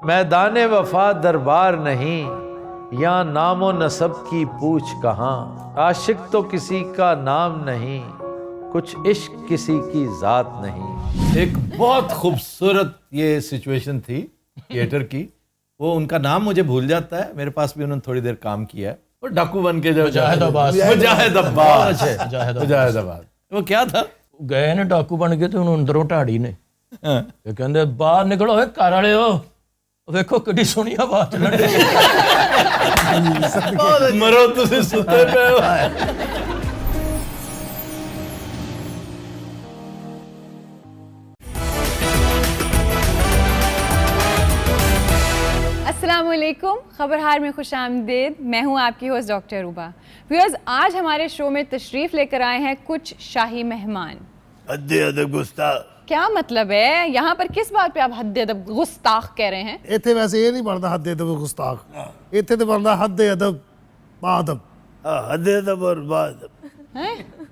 मैदाने वफा दरबार नहीं, यहाँ नामो नसब की पूछ कहाँ। आशिक तो किसी का नाम नहीं, कुछ इश्क किसी की जात नहीं। एक बहुत खूबसूरत ये सिचुएशन थी थिएटर की। वो उनका नाम मुझे भूल जाता है, मेरे पास भी उन्होंने थोड़ी देर काम किया है। वो डाकू बन के जो मुजाहिदाबाद वो क्या था, गए ने डाकू बन के तो अंदरों ढाड़ी ने कहते बाहर निकलो घर वाले हो, वेखो किड्डी सोहनी आवाज चलन दी। मरो तुसी सुते पे हो। अस्सलामुअलैकुम, खबरहार में खुश आमदीद। मैं हूं आपकी होस्ट डॉक्टर रूबा। व्यूअर्स, आज हमारे शो में तशरीफ लेकर आए हैं कुछ शाही मेहमान। हद्दे अदब गुस्ताख। क्या मतलब है? यहाँ पर किस बात पे आप हद्दे अदब गुस्ताख कह रहे हैं? इत्थे वैसे ये नहीं बनता हद्दे अदब गुस्ताख, इत्थे तो बनता हद्दे अदब बादब। हद्दे अदब और बादब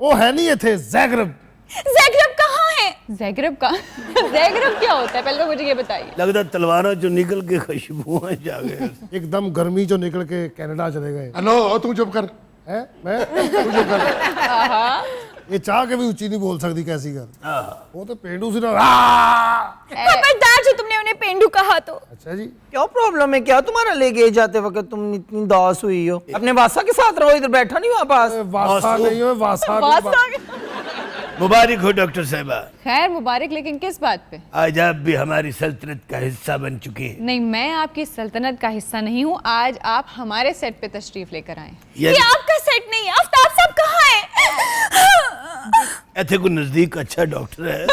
वो है नहीं इत्थे ज़ैगरब। ज़ैगरब कहाँ है? ज़ैगरब का ज़ैगरब क्या होता है, पहले तो मुझे ये बताइए। लगता तलवारों जो निकल के खुशबुएं जा गए। एकदम गर्मी जो निकल के कनाडा चले गए। हेलो तू चुप कर, है मैं तू चुप कर। ये चाह के भी ऊंची नहीं बोल सकती कैसी कर। वो तो पेंडू सी ना। खबरदार जो तुमने उन्हें पेंडू कहा तो। अच्छा जी, क्या प्रॉब्लम है? क्या तुम्हारा ले गए जाते वक्त तुम इतनी दास हुई हो? अपने वासा के साथ रहो, इधर बैठा नहीं हुआ पास। वासा नहीं हो, वासा मुबारक हो डॉक्टर साहबा। खैर मुबारक, लेकिन किस बात पे? आज आप भी हमारी सल्तनत का हिस्सा बन चुके हैं। नहीं, मैं आपकी सल्तनत का हिस्सा नहीं हूँ। आज आप हमारे सेट पे तशरीफ लेकर आए। ये आपका सेट नहीं है। आफ्ताब साहब कहाँ है? ऐसे को नजदीक अच्छा डॉक्टर है।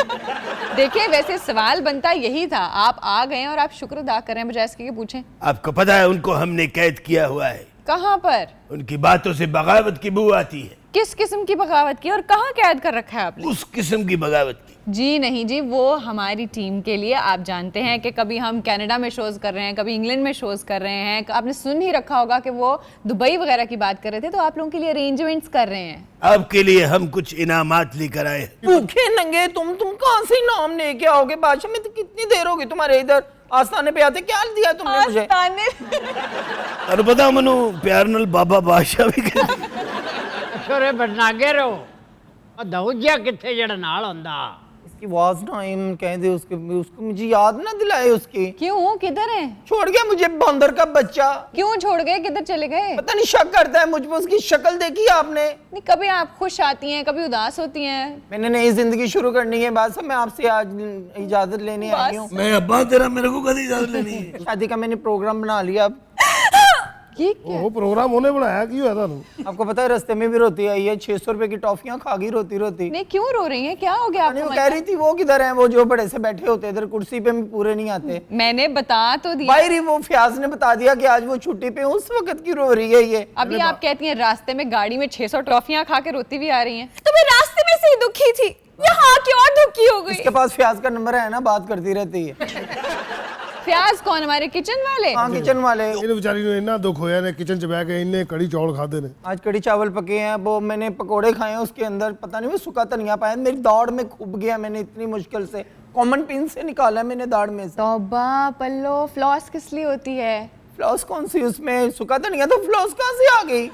देखिए, वैसे सवाल बनता यही था, आप आ गए और आप शुक्र अदा कर रहे हैं बजाय इसके कि पूछें। आपको पता है उनको हमने कैद किया हुआ है। कहाँ पर? उनकी बातों से बगावत की बू आती है। किस किस्म की बगावत की और कहाँ कैद कर रखा है आपने? उस किस्म की बगावत की। जी नहीं जी, वो हमारी टीम के लिए। आप जानते हैं कि कभी हम कनाडा में शोज कर रहे हैं, कभी इंग्लैंड में शोज कर रहे हैं। आपने सुन ही रखा होगा कि वो दुबई वगैरह की बात कर रहे थे, तो आप लोगों के लिए अरेंजमेंट्स कर रहे हैं। आपके लिए हम कुछ इनामात लेकर आए हैं। भूखे नंगे तुम कहाँ से नाम लेके आओगे? बादशाह में तो कितनी देर होगी तुम्हारे इधर आस्थाने पे आते। क्या दिया तुमने मुझे? और पता मनु प्यार नाल बाबा बादशाह भी कहते। छोरे बदनागे रहो दऊजिया किथे जड़ा नाल होंदा। इसकी आवाज ना कह दे उसको मुझे याद ना दिलाए उसकी। क्यों, किधर है? छोड़ गया मुझे बंदर का बच्चा। क्यों छोड़ गए? किधर चले गए? पता नहीं, शक करता है मुझ पर। उसकी शक्ल देखी आपने? नहीं, कभी आप खुश आती हैं, कभी उदास होती हैं। मैंने नई जिंदगी शुरू करनी है बादशाह, मैं आपसे आज इजाजत लेने आई हूँ। मैं अब्बा तेरा, मेरे को कभी इजाजत लेनी है। शादी का मैंने प्रोग्राम बना लिया। अब ये क्या? वो प्रोग्राम होने बनाया की हुआ था तू? आपको पता है रास्ते में भी रोती आई है, 600 रुपए की टॉफियां खा गई रोती रोती। नहीं, क्यों रो रही हैं? क्या हो गया वो आपको? कह रही थी वो किधर है, वो जो बड़े से बैठे होते इधर कुर्सी पे पूरे नहीं आते। मैंने बता तो दिया। भाई वो फ्याज ने बता दिया कि आज वो छुट्टी पे उस वक्त की रो रही है ये। अभी आप कहती हैं रास्ते में गाड़ी में 600 टॉफियां खा के रोती भी आ रही हैं। तो मैं रास्ते में से ही दुखी थी, यहाँ आके और दुखी हो गई। इसके पास फ्याज का नंबर है ना, बात करती रहती है। प्याज कौन? हमारे किचन वाले? हाँ, किचन वाले। इन बेचारी ने इन्ना दुख होया ने किचन च बैठ के इन्ने कड़ी चौल खादे ने। आज कड़ी चावल पके हैं, वो मैंने पकोड़े खाए हैं, उसके अंदर पता नहीं वो सूखा धनिया पाया। मेरी दाढ़ में खूब गया, मैंने इतनी मुश्किल से कॉमन पिन से निकाला है मैंने दाढ़ में से। तौबा पल्लो, फ्लॉस किस लिए होती है? फ्लॉस कौन सी? उसमें सूखा धनिया, तो फ्लॉस कहाँ से आ गई?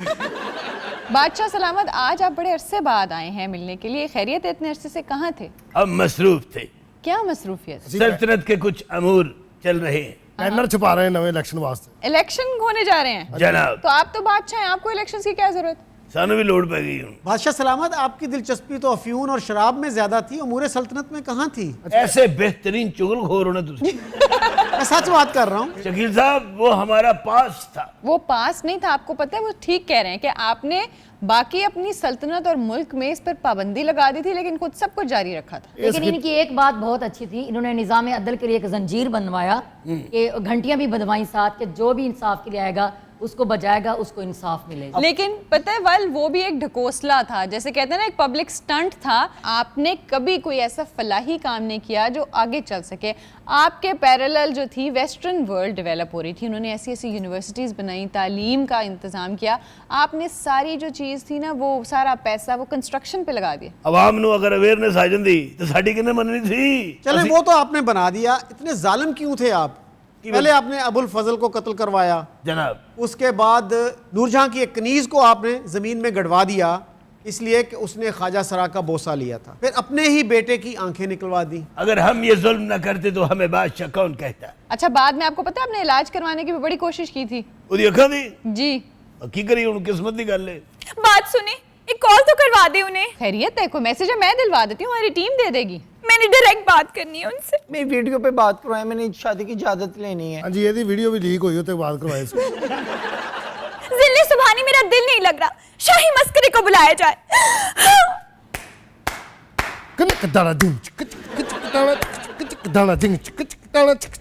बादशाह सलामत, आज आप बड़े अरसे बाद आए हैं मिलने के लिए। खैरियत है? इतने अरसे से कहाँ थे? हम मसरूफ थे। क्या मसरूफियत? सल्तनत के कुछ अमूर चल रहे हैं। बैनर छपा रहे हैं नवे इलेक्शन वास्ते। इलेक्शन होने जा रहे हैं जनाब। तो आप तो बादशाह हैं, आपको इलेक्शन की क्या जरूरत? सानू भी लोड पै गई हूँ। बादशाह सलामत, आपकी दिलचस्पी तो अफ्यून और शराब में ज्यादा थी, अमूर सल्तनत में कहाँ थी? ऐसे बेहतरीन चुगलखोर होना तुझे। मैं सच बात कर रहा हूँ। शकील साहब, वो हमारा पास था। वो पास नहीं था, आपको पता है। वो ठीक कह रहे हैं कि आपने बाकी अपनी सल्तनत और मुल्क में इस पर पाबंदी लगा दी थी, लेकिन खुद सब कुछ जारी रखा था। लेकिन इनकी एक बात बहुत अच्छी थी, इन्होंने निज़ाम अदल के लिए एक जंजीर बनवाया कि घंटियां भी बंधवाई साथ के जो भी इंसाफ के लिए आएगा उसको बजाएगा, उसको इंसाफ मिलेगा। लेकिन पता है वल, वो भी एक ढकोसला था, जैसे कहते हैं ना, एक पब्लिक स्टंट था। आपने कभी कोई ऐसा फलाही काम नहीं किया जो आगे चल सके। आपके पैरेलल जो थी वेस्टर्न वर्ल्ड डेवलप हो रही थी, उन्होंने ऐसी ऐसी यूनिवर्सिटीज़ बनाई, तालीम का इंतज़ाम किया। आपने सारी जो चीज़ थी ना, वो सारा पैसा वो कंस्ट्रक्शन पे लगा दिया। अवाम नू अगर अवेयरनेस आ जाती तो साडी किन्ने मननी थी। चले वो तो आपने बना दिया, इतने जालिम क्यों थे आप? पहले आपने अबुल फजल को कत्ल करवाया, जनाब, उसके बाद नूरजहां की एक कनीज को आपने जमीन में गड़वा दिया इसलिए कि उसने ख्वाजा सरा का बोसा लिया था, फिर अपने ही बेटे की आंखें निकलवा दी। अगर हम ये जुल्म न करते तो हमें बादशाह कौन कहता? अच्छा, बाद में आपको पता है आपने इलाज करवाने की भी बड़ी कोशिश की थी। ਉਹਦੀ ਅੱਖਾਂ ਦੀ जी, ਕੀ ਕਰੀ ਹੁਣ, किस्मत ਦੀ ਗੱਲ है। बात सुने, एक कॉल तो करवा दे उन्हें। खैरियत है, कोई मैसेज है मैं दिलवा देती हूँ, हमारी टीम दे देगी। मैंने डायरेक्ट बात करनी है उनसे। मेरी वीडियो पे बात करवाएं, मैंने शादी की इजाजत लेनी है। हाँ जी, ਇਹਦੀ ਵੀਡੀਓ ਵੀ ਲੀਕ ਹੋਈ ਉੱਤੇ ਬਾਤ ਕਰਵਾਏ ਸੀ। जिले सुबहानी मेरा दिल नहीं लग रहा, शाही मस्करे को बुलाया जाए। कनक दाना दिन चिक चिक दाना चिक दाना दिन चिक चिक दाना चिक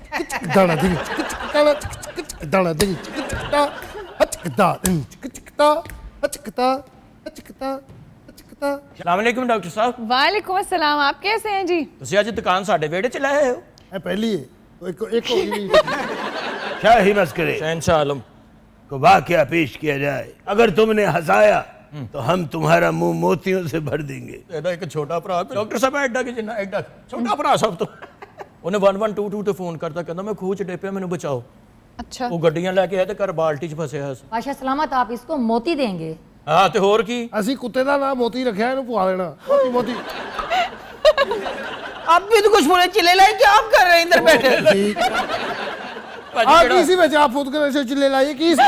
दाना दिन चिक दाना चिक दाना दिन चिक दा चिक दा दिन चिक दा चिक दा चिक दा चिक दा। अस्सलाम डॉक्टर साहब। वालेकुम अस्सलाम, आप कैसे हैं जी? ਤੁਸੀਂ ਅੱਜ ਦੁਕਾਨ ਸਾਡੇ ਵਿਹੜੇ ਚ ਲਾਏ ਹੋ। ਇਹ ਪਹਿਲੀ ਹੈ, ਇੱਕ ਹੋ ਗਈ। शाही मस्करे शहंशाह आलम को वाकया पेश किया जाए, अगर तुमने हंसाया तो हम तुम्हारा मुंह मोतियों से भर देंगे। ਇਹਦਾ ਇੱਕ ਛੋਟਾ ਭਰਾ ਡਾਕਟਰ ਸਾਹਿਬ ਐਡਾ ਕਿ ਜਿੰਨਾ ਐਡਾ ਛੋਟਾ ਭਰਾ ਸਭ ਤੋਂ, ਉਹਨੇ 1122 ਤੇ ਫੋਨ ਕਰਤਾ, ਕਹਿੰਦਾ ਮੈਂ ਖੂਹ ਚ ਡੇਪਿਆ, ਮੈਨੂੰ ਬਚਾਓ। अच्छा, ਉਹ ਗੱਡੀਆਂ ਲੈ ਕੇ ਆਇਆ ਤੇ ਘਰ ਬਾਲਟੀ ਚ ਫਸਿਆ ਸੀ। बादशाह सलामत, आप इसको मोती देंगे। ਹਾਂ ਤੇ ਹੋਰ ਕੀ, ਅਸੀਂ ਕੁੱਤੇ ਦਾ ਨਾਮ ਮੋਤੀ ਰੱਖਿਆ, ਇਹਨੂੰ ਪਵਾ ਦੇਣਾ ਮੋਤੀ ਮੋਤੀ। आप भी तो कुछ बोले, चिल्ले लाए, क्या आप कर रहे हैं इधर बैठे? ਆ ਕੀ ਸੀ ਵਿੱਚ ਆਪ ਫੁਦ ਕੇ चिल्ले लाइए की से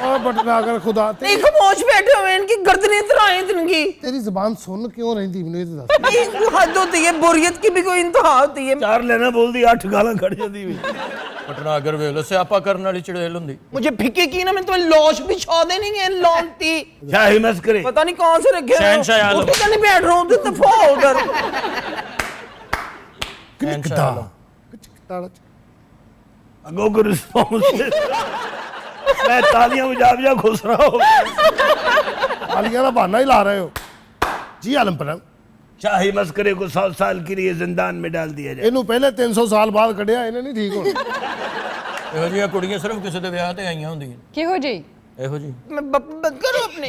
और बटना अगर खुदा नहीं, खामोश बैठे हुए हैं, इनकी गर्दनें इधर आए इनकी। तेरी जुबान सुन क्यों रहती ਮੈਨੂੰ ਇਹ ਦੱਸ। ये हद होती है, बोरियत की भी कोई इंतहा होती है। 4 लेना बोल दी, 8 गाला खड़ जाती हुई। ਪਟਨਾਗਰ ਵੇਖ ਲੋ, ਸਿਆਪਾ ਕਰਨ ਵਾਲੀ ਚੜੇਲ ਹੁੰਦੀ। मुझे फिक्की की ना, मैं तुम्हें लॉश बिछा देनी है, लौटती। शाही मस्करे पता नहीं कौन से रखे शहंशाह आलम। उठ के नहीं बैठ रहा हूँ, तो दफा हो उधर। शहंशाह आलम। अगो को रिस्पॉन्स मैं तालियां बजा बजा घुस रहा हूँ। तालियां का बहाना ही ला रहे हो जी। आलम परम, शाही मस्करे को 100 साल के लिए जिंदान में डाल दिया जाए। ਇਹਨੂੰ ਪਹਿਲੇ 300 ਸਾਲ ਬਾਅਦ ਕੱਢਿਆ, ਇਹਨੇ ਨਹੀਂ ਠੀਕ ਹੋਣਾ। ਇਹੋ ਜਿਹੀਆਂ ਕੁੜੀਆਂ ਸਿਰਫ ਕਿਸੇ ਦੇ ਵਿਆਹ ਤੇ ਆਈਆਂ ਹੁੰਦੀਆਂ। क्यों जी? ਇਹੋ ਜੀ मैं बंद करो अपनी।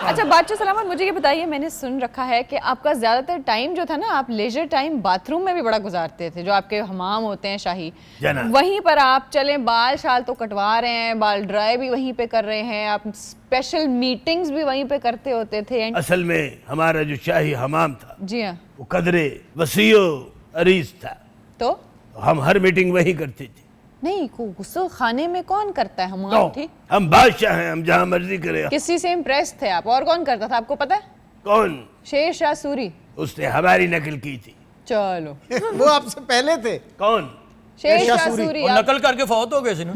अच्छा बादशाह सलामत, मुझे ये बताइए, मैंने सुन रखा है कि आपका ज़्यादातर टाइम जो था ना, आप लेजर टाइम बाथरूम में भी बड़ा गुजारते थे, जो आपके हमाम होते हैं शाही, जना। वहीं पर आप चलें, बाल शाल तो कटवा रहे हैं, बाल ड्राई भी वहीं पे कर रहे हैं, आप स्पेशल मीटिंग्स भी वहीं पे करते होते थे। असल में हमारा जो शाही हमाम था जी हाँ, वो कदरे वसीओ अरीज था, तो हम हर मीटिंग वही करते थे। नहीं, गुस्ल खाने में कौन करता है हमाम? तो ठीक, हम बादशाह हैं, हम जहाँ मर्जी करें। किसी से इम्प्रेस थे आप? और कौन करता था आपको पता है? कौन? शेर शाह सूरी। उसने हमारी नकल की थी। चलो, वो आपसे पहले थे। कौन? शेर शाह सूरी। ਉਹ ਨਕਲ ਕਰਕੇ ਫੌਤ ਹੋ ਗਏ ਸੀ ਨਾ।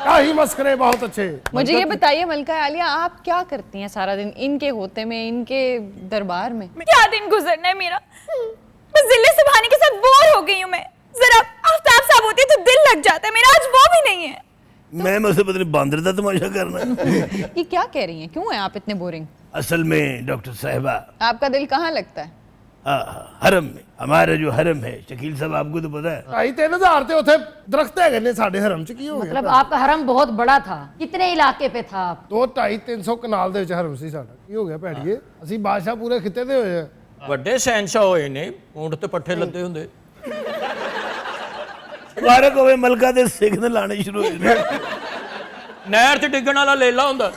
शाही मस्करे बहुत अच्छे। मुझे ये बताइए मलका आलिया, आप क्या करती हैं सारा दिन इनके होते में, इनके दरबार में? क्या दिन गुजरना है मेरा, बस जिले सुबहानी के साथ बोर हो गई हूँ मैं। जरा आफ्ताब साहब होती तो दिल लग जाता है मेरा, आज वो भी नहीं है। मैं मुझसे पता नहीं बांदर का तमाशा करना। ये क्या कह रही हैं, क्यों हैं आप इतने बोरिंग? असल में डॉक्टर साहिबा, आपका दिल कहाँ लगता है? हरम में। हमारा जो हरम है, शकील साहब आपको तो पता है। 2,500 ਤੇ ਉੱਥੇ ਦਰਖਤ ਹੈਗੇ ਨੇ ਸਾਡੇ ਹਰਮ ਚ, ਕੀ ਹੋ ਗਿਆ? मतलब आपका हरम बहुत बड़ा था, कितने इलाके पे था आप? 2-2.5-300 ਕਨਾਲ ਦੇ ਵਿੱਚ ਹਰਮ ਸੀ ਸਾਡਾ। ਕੀ ਹੋ ਗਿਆ ਭੈੜੀਏ, ਅਸੀਂ ਬਾਦਸ਼ਾਹ ਪੂਰੇ ਖਿੱਤੇ ਦੇ ਹੋਏ ਆ। ਵੱਡੇ ਸ਼ਹਿਨशाह ਹੋਏ ਨੇ, ਊਂਠ ਤੇ ਪੱਠੇ ਲੱਦੇ ਹੁੰਦੇ। मुबारक होवे, मलका दे सिग्नल आने शुरू हो गए। ਨਹਿਰ 'ਚ ਡਿੱਗਣ ਵਾਲਾ ਲੇਲਾ ਹੁੰਦਾ।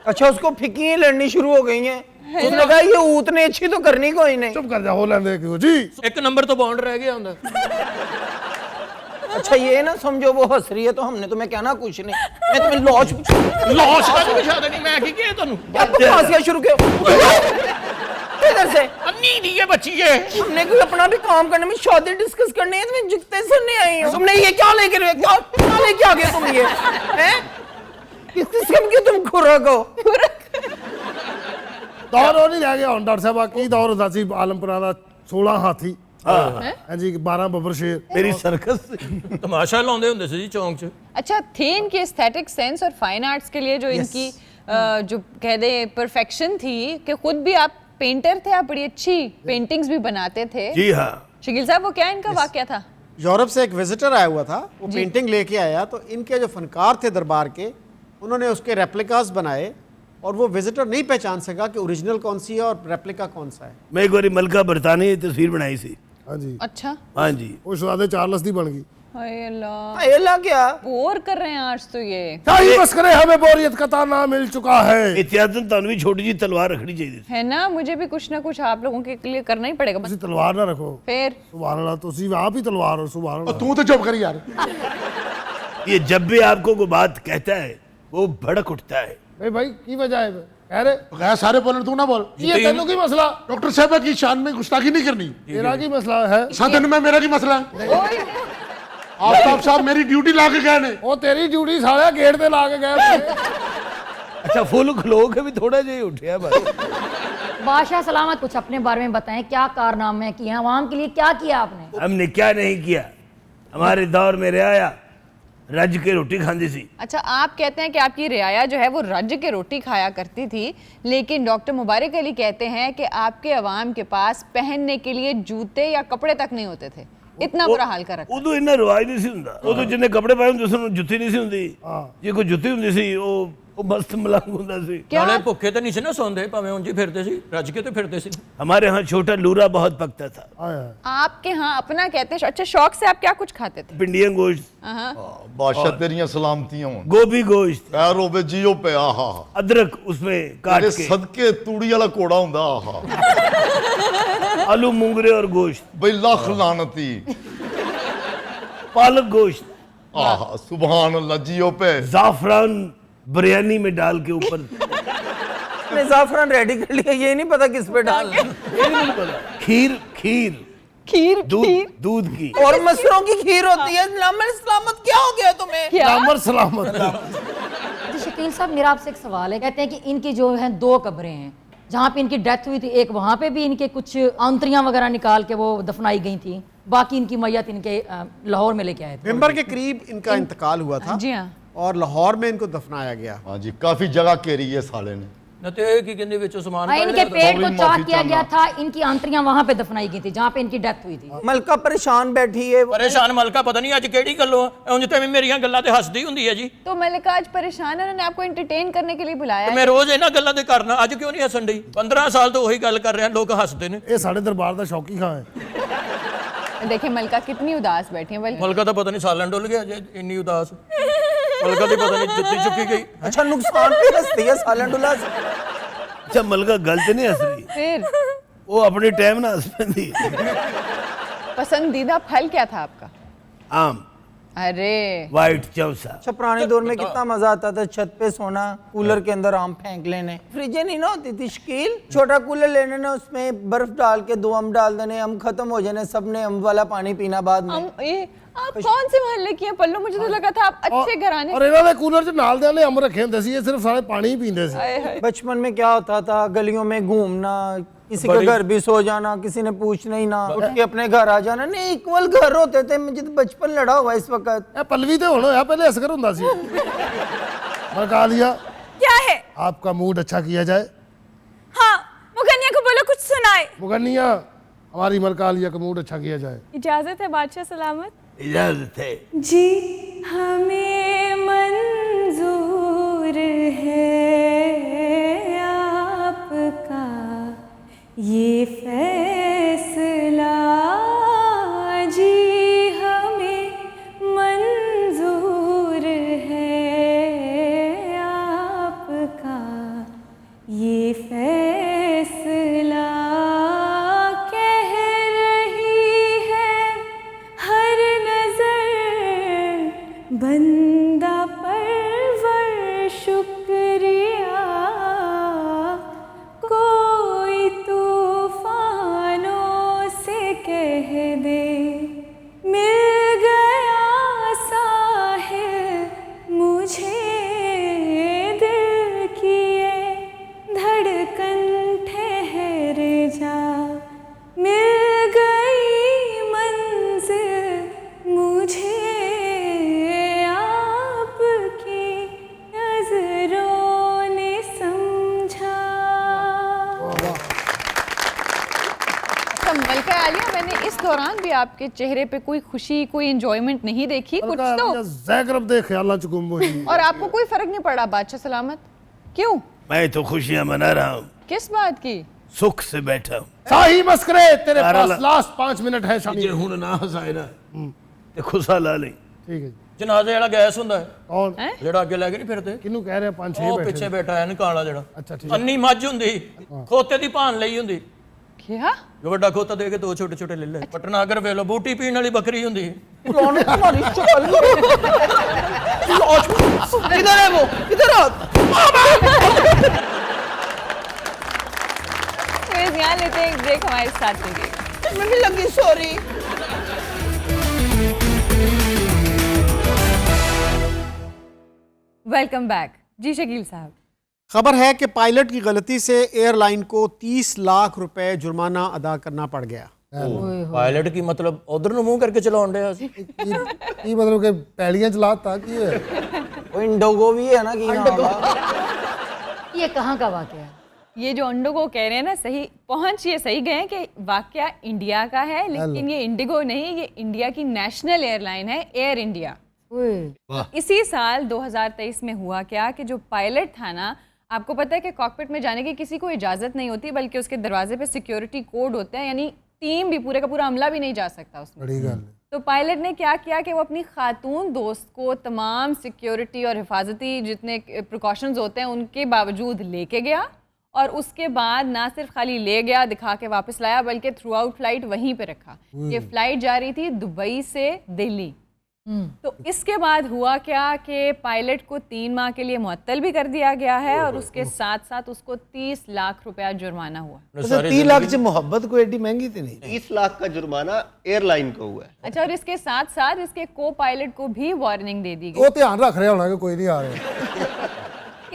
अच्छा, उसको फिक्की लड़नी शुरू हो गई हैं। उसने कहा ये उतने अच्छी तो करनी कोई नहीं। ਚੁੱਪ ਕਰ ਜਾ, ਹੋ ਲੈਂਦੇ ਕਿਉਂ ਜੀ। ਇੱਕ ਨੰਬਰ ਤੋਂ ਬਾਉਂਡ ਰਹਿ ਗਿਆ ਹੁੰਦਾ। अच्छा, ये ना समझो वो हंस रही है तो हमने तुम्हें कहना कुछ नहीं। मैं तुम्हें लॉश ਲਾਸ਼ ਕਾਹਦੀ ਵਿਛਾ ਦੇਣੀ, ਮੈਂ ਕੀ ਕਿਹਾ ਤੁਹਾਨੂੰ? क्या बकवासियां शुरू किया इधर से? ਅੰਨੀ ਦੀ ਇਹ ਬੱਚੀ ਹੈ। हमने कोई अपना भी काम करने में, शादी डिस्कस करनी है, तुम्हें जुगते सुनने आई हूँ। तुमने ये क्या लेके क्या लेके आ गए तुम? ये हैं किस किस्म की तुम खुराक हो? ਦੌਰ ਉਹ ਨਹੀਂ ਰਹਿ ਗਿਆ ਹੁਣ ਡਾਕਟਰ ਸਾਹਿਬ। ਕੀ ਦੌਰ ਹੁੰਦਾ ਸੀ ਆਲਮਪੁਰਾ ਦਾ? 16 ਹਾਥੀ, ਹਾਂਜੀ 12 ਬੱਬਰ ਸ਼ੇਰ। मेरी सर्कस ਤਮਾਸ਼ਾ ਲਾਉਂਦੇ ਹੁੰਦੇ ਸੀ ਜੀ ਚੌਂਕ 'ਚ। अच्छा, थे इनके एस्थेटिक सेंस और फाइन आर्ट्स के लिए जो इनकी जो कह दे परफेक्शन थी, कि खुद भी आप पेंटर थे, आप बड़ी अच्छी पेंटिंग्स भी बनाते थे। जी हाँ। शकील साहब, वो क्या इनका वाकया था? यूरोप से एक विजिटर आया हुआ था, वो पेंटिंग लेके आया, तो इनके जो फनकार थे दरबार के, उन्होंने उसके रेप्लिकास बनाए और वो विजिटर नहीं पहचान सका कि ओरिजिनल कौन सी है और रेप्लिका कौन सा है। मैं एक बार मलका बरतानी तस्वीर बनाई सी। हाँ जी अच्छा, हाँ जी। वो शहजादे चार्ल्स दी बन गई। हाय अल्लाह, अल्लाह क्या बोर कर रहे हैं आज तो ये। क्या ही बस करे, हमें बोरियत का ताना मिल चुका है। इतिहासन तन भी छोटी जी तलवार रखनी चाहिए। है ना, मुझे भी कुछ ना कुछ आप लोगों के लिए करना ही पड़ेगा। तुसी तलवार ना रखो फिर सुभान अल्लाह, तुसी आप ही तलवार हो सुभान अल्लाह। तू तो चुप कर यार। ये जब भी आपको कोई बात कहता है वो भड़क उठता है। भाई की वजह है कह रहे गया सारे बोलने तू ना बोल। ये तेनों की मसला, डॉक्टर साहब की शान में गुस्ताखी नहीं करनी। तेरा की मसला है, सदन में मेरा की मसला है। आफ्ताब साहब मेरी ड्यूटी ला के गए ने। वो तेरी ड्यूटी सारा गेट पे ला के गए। अच्छा फुल खलो के भी थोड़ा जिहा उठिया बस। बादशाह सलामत, कुछ अपने बारे में बताएं, क्या कारनामे किए हैं, आवाम के लिए क्या किया आपने? हमने क्या नहीं किया। हमारे दौर में रियाया रज के रोटी खाती सी। अच्छा, आप कहते हैं कि आपकी रियाया जो है वो रज के रोटी खाया करती थी, लेकिन डॉक्टर मुबारक अली कहते हैं कि आपके अवाम के पास पहनने के लिए जूते या कपड़े तक नहीं होते थे। इतना बुरा हाल कर रखा। उदो इन्ना रिवाज नहीं सी हुंदा। उदो जिन्ने कपड़े पाए हुंदे सन जुत्ती नहीं सी हुंदी। जे कोई जुत्ती हुंदी सी ਉਹ मस्त मलंग ਹੁੰਦਾ ਸੀ। ਨਾਲੇ ਭੁੱਖੇ ਤੇ ਨਹੀਂ ਸੀ ਨਾ ਸੌਂਦੇ, ਭਾਵੇਂ ਉਂਝ ਹੀ ਫਿਰਦੇ ਸੀ, ਰੱਜ ਕੇ ਤੇ ਫਿਰਦੇ ਸੀ। हमारे यहाँ छोटा लूरा बहुत पकता था। आपके यहाँ अपना कहते हैं। अच्छा, शौक से आप क्या कुछ खाते थे? पिंडियां गोश्त, बादशाह तेरियां सलामतियां हों, गोभी गोश्त, पैर होवे जियो पे आहा, अदरक उसमें काट तेरे के, सदके तूड़ी वाला कोड़ा हुंदा आहा, आलू मूंगरे और गोश्त, बई लख लानती, पालक गोश्त, आहा सुभान अल्लाह, जियो पे जाफरान बिरयानी में डाल के ऊपर। ने जाफरान रेडी कर लिया, ये नहीं पता किस पे डालना। खीर खीर खीर दूध की और मसरों की खीर होती है। नमर सलामत क्या हो गया तुम्हें? नमर सलामत। जी शकील साहब, मेरा आपसे एक सवाल है। कहते हैं कि इनकी जो है 2 कब्रें हैं जहाँ पे इनकी डेथ हुई थी, एक वहाँ पे भी इनके कुछ आंतरियाँ वगैरह निकाल के वो दफनाई गई थी, बाकी इनकी मैयत इनके लाहौर में लेके आए थे। मेंबर के करीब इनका इंतकाल हुआ था। जी हाँ, और लाहौर में इनको दफनाया गया। हाँ जी, काफी जगह घेरी है साले ने। ਨਾ ਤੇ ਇਹ ਕੀ ਕਹਿੰਦੇ ਵਿੱਚੋਂ ਸਮਾਨ ਕੱਢ इनके ਲਿਆ। पेट को माफी चाक किया चाहना। गया था, इनकी आंतरियाँ वहाँ पे दफनाई गई थी जहाँ पे इनकी डेथ हुई थी। मलका परेशान बैठी है। ਪਰੇਸ਼ਾਨ ਮਲਕਾ ਪਤਾ ਨਹੀਂ ਅੱਜ ਕਿਹੜੀ ਗੱਲੋਂ ਆ, ਉਂਝ ਤੇ ਮੇਰੀਆਂ ਗੱਲਾਂ ਤੇ ਹੱਸਦੀ ਹੁੰਦੀ ਹੈ ਜੀ। तो मलिका आज परेशान है, उन्होंने आपको एंटरटेन करने के लिए बुलाया ਤੇ है। ਮੈਂ ਰੋਜ਼ ਇਹਨਾਂ ਗੱਲਾਂ ਤੇ ਕਰਨਾ, ਅੱਜ ਕਿਉਂ ਨਹੀਂ ਹੱਸਣ ਡਈ? 15 ਸਾਲ ਤੋਂ ਉਹੀ ਗੱਲ ਕਰ ਰਿਹਾ, ਲੋਕ ਹੱਸਦੇ ਨੇ। ਇਹ ਸਾਡੇ ਦਰਬਾਰ ਦਾ ਸ਼ੌਕੀ ਖਾਂ ਹੈ। देखिए मलिका कितनी उदास बैठी है। बल्कि ਮਲਕਾ ਤਾਂ ਪਤਾ ਨਹੀਂ ਸਾਲਣ ਡੁੱਲ ਗਿਆ ਜੇ ਇੰਨੀ ਉਦਾਸ। ਮਲਕਾ ਦੀ ਪਤਾ ਨਹੀਂ ਜੁੱਤੀ ਚੁੱਕੀ ਗਈ। अच्छा नुकसान पे हंसती है सालन डुला से। अच्छा मलका गलत नहीं हंस रही, फिर वो अपने टाइम ना हंस पैंदी। पसंदीदा फल क्या था आपका? आम, अरे वाइट चौसा। अच्छा पुराने दौर में कितना मजा आता था छत पे सोना, कूलर के अंदर आम फेंक लेने। फ्रिजें नहीं ना होती थी शकील, छोटा कूलर लेने ना, उसमें बर्फ डाल के 2 अम्ब डाल देने, अम्ब खत्म हो जाने, सबने अम्ब वाला पानी पीना बाद में। ये आप कौन से मोहल्ले की हैं पल्लू? मुझे तो लगा था आप अच्छे घराने। और ਇਹਨਾਂ ਦੇ ਕੂਲਰ 'ਚ ਨਾਲ ਦੇ ਵਾਲੇ ਅੰਬ ਰੱਖੇ ਹੁੰਦੇ ਸੀ, ਇਹ ਸਿਰਫ ਸਾਰੇ ਪਾਣੀ ਹੀ ਪੀਂਦੇ ਸੀ। आए हाय। बचपन में क्या होता था, गलियों में घूमना, किसी के घर भी सो जाना, किसी ने पूछना ही ना, उठ के अपने घर आ जाना। नहीं, इक्वल घर होते थे। मुझे तो बचपन लड़ा हुआ इस वक्त। ਇਹ ਪਲਵੀ ਤੇ ਹੁਣ ਹੋਇਆ, ਪਹਿਲੇ ਅਸਗਰ ਹੁੰਦਾ ਸੀ। मलका लिया, क्या है? आपका मूड अच्छा किया जाए। हाँ, मुगनिया को बोलो कुछ सुनाए। मुगन्निया, हमारी मलका लिया का मूड अच्छा किया जाए। इजाजत है बादशाह सलामत? इजाजत है जी। हमें मंजूर है आपका ये फैसला, जी हमें मंजूर है आपका ये फैसला। कह रही है हर नजर बंदा परवर शुक्रिया, कोई तूफानों से कह दे मिल गया साहिल मुझे, दिल की ये धड़कन ठहर जा, मिल गई मंजिल मुझे आपकी नजरों ने समझा। अच्छा मलिका आलिया, मैंने इस दौरान भी आपके चेहरे पे कोई खुशी, कोई एंजॉयमेंट नहीं देखी कुछ तो। ज़ैकरब दे ख्यालां च गुम होई। और आपको कोई फर्क नहीं पड़ा बादशाह सलामत? क्यों? मैं तो खुशियां मना रहा हूँ। किस बात की? सुख से बैठा हूँ। शाही मस्करे तेरे सारा पास लास्ट 5 मिनट है शामी जे हुण ना हसाए ना ते खुसा ला ले। ठीक है जी। ਜਨਾਜ਼ੇ ਵਾਲਾ ਗੈਸ ਹੁੰਦਾ ਹੈ कौन ਜਿਹੜਾ ਅੱਗੇ ਲੈ ਕੇ ਨਹੀਂ ਫਿਰਦੇ किनू कह रहे हैं 5-6 ਉਹ बैठे ਪਿੱਛੇ ਬੈਠਾ ਹੈ ਕਾਲਾ ਜਿਹੜਾ अच्छा ठीक है ਅੰਨੀ ਮੱਝ ਹੁੰਦੀ ਖੋਤੇ ਦੀ ਭਾਨ ਲਈ ਹੁੰਦੀ क्या ਜੋ ਵੱਡਾ ਖੋਤਾ ਦੇ ਕੇ ਦੋ ਛੋਟੇ ਛੋਟੇ ਲੈ ਲੈ ਪਟਨਾ ਅਗਰ ਵੇਖ ਲਓ ਬੂਟੀ ਪੀਣ ਵਾਲੀ ਬੱਕਰੀ ਹੁੰਦੀ पुराने तुम्हारी शक्ल इधर है वो इधर आ फिर यहाँ लेते हैं एक ब्रेक, हमारे साथ रहिए। मैं भी लगी सॉरी। वेलकम बैक जी शकील साहब। खबर है कि पायलट की गलती से एयरलाइन को 30 लाख रुपए जुर्माना अदा करना पड़ गया। ਪਾਇਲਟ ਕੀ ਮਤਲਬ ਉਧਰ ਨੂੰ ਮੂੰਹ ਕਰਕੇ ਚਲਾਉਣ ਡਿਆ ਸੀ की मतलब के पैलियां चलाता की है वो इंडोगो भी है ना कि ये कहाँ का वाकया है? ये जो अंडो को कह रहे हैं ना, सही पहुंच ये सही गए कि वाकया इंडिया का है, लेकिन ये इंडिगो नहीं, ये इंडिया की नेशनल एयरलाइन है, एयर इंडिया। इसी साल 2023 में हुआ क्या कि जो पायलट था ना, आपको पता है कि कॉकपिट में जाने की किसी को इजाज़त नहीं होती, बल्कि उसके दरवाजे पे सिक्योरिटी कोड होते हैं, यानी टीम भी पूरे का पूरा अमला भी नहीं जा सकता उसमें। बड़ी गल तो पायलट ने क्या किया कि वो अपनी खातून दोस्त को तमाम सिक्योरिटी और हिफाजती जितने प्रिकॉशंस होते हैं उनके बावजूद लेके गया, और उसके बाद ना सिर्फ खाली ले गया दिखा के वापस लाया, बल्कि थ्रू आउट फ्लाइट वहीं पे रखा। ये फ्लाइट जा रही थी दुबई से दिल्ली। तो इसके बाद हुआ क्या कि पायलट को 3 माह के लिए मुअत्तल भी कर दिया गया है, और उसके साथ साथ उसको 30 लाख रुपया जुर्माना हुआ। 30 लाख से मोहब्बत को एडी महंगी थी नहीं। 30 लाख का जुर्माना एयरलाइन को हुआ है। अच्छा, और इसके साथ साथ इसके को पायलट को भी वार्निंग दे दी गई। वो ध्यान रख रहे होना कि कोई नहीं आ रहा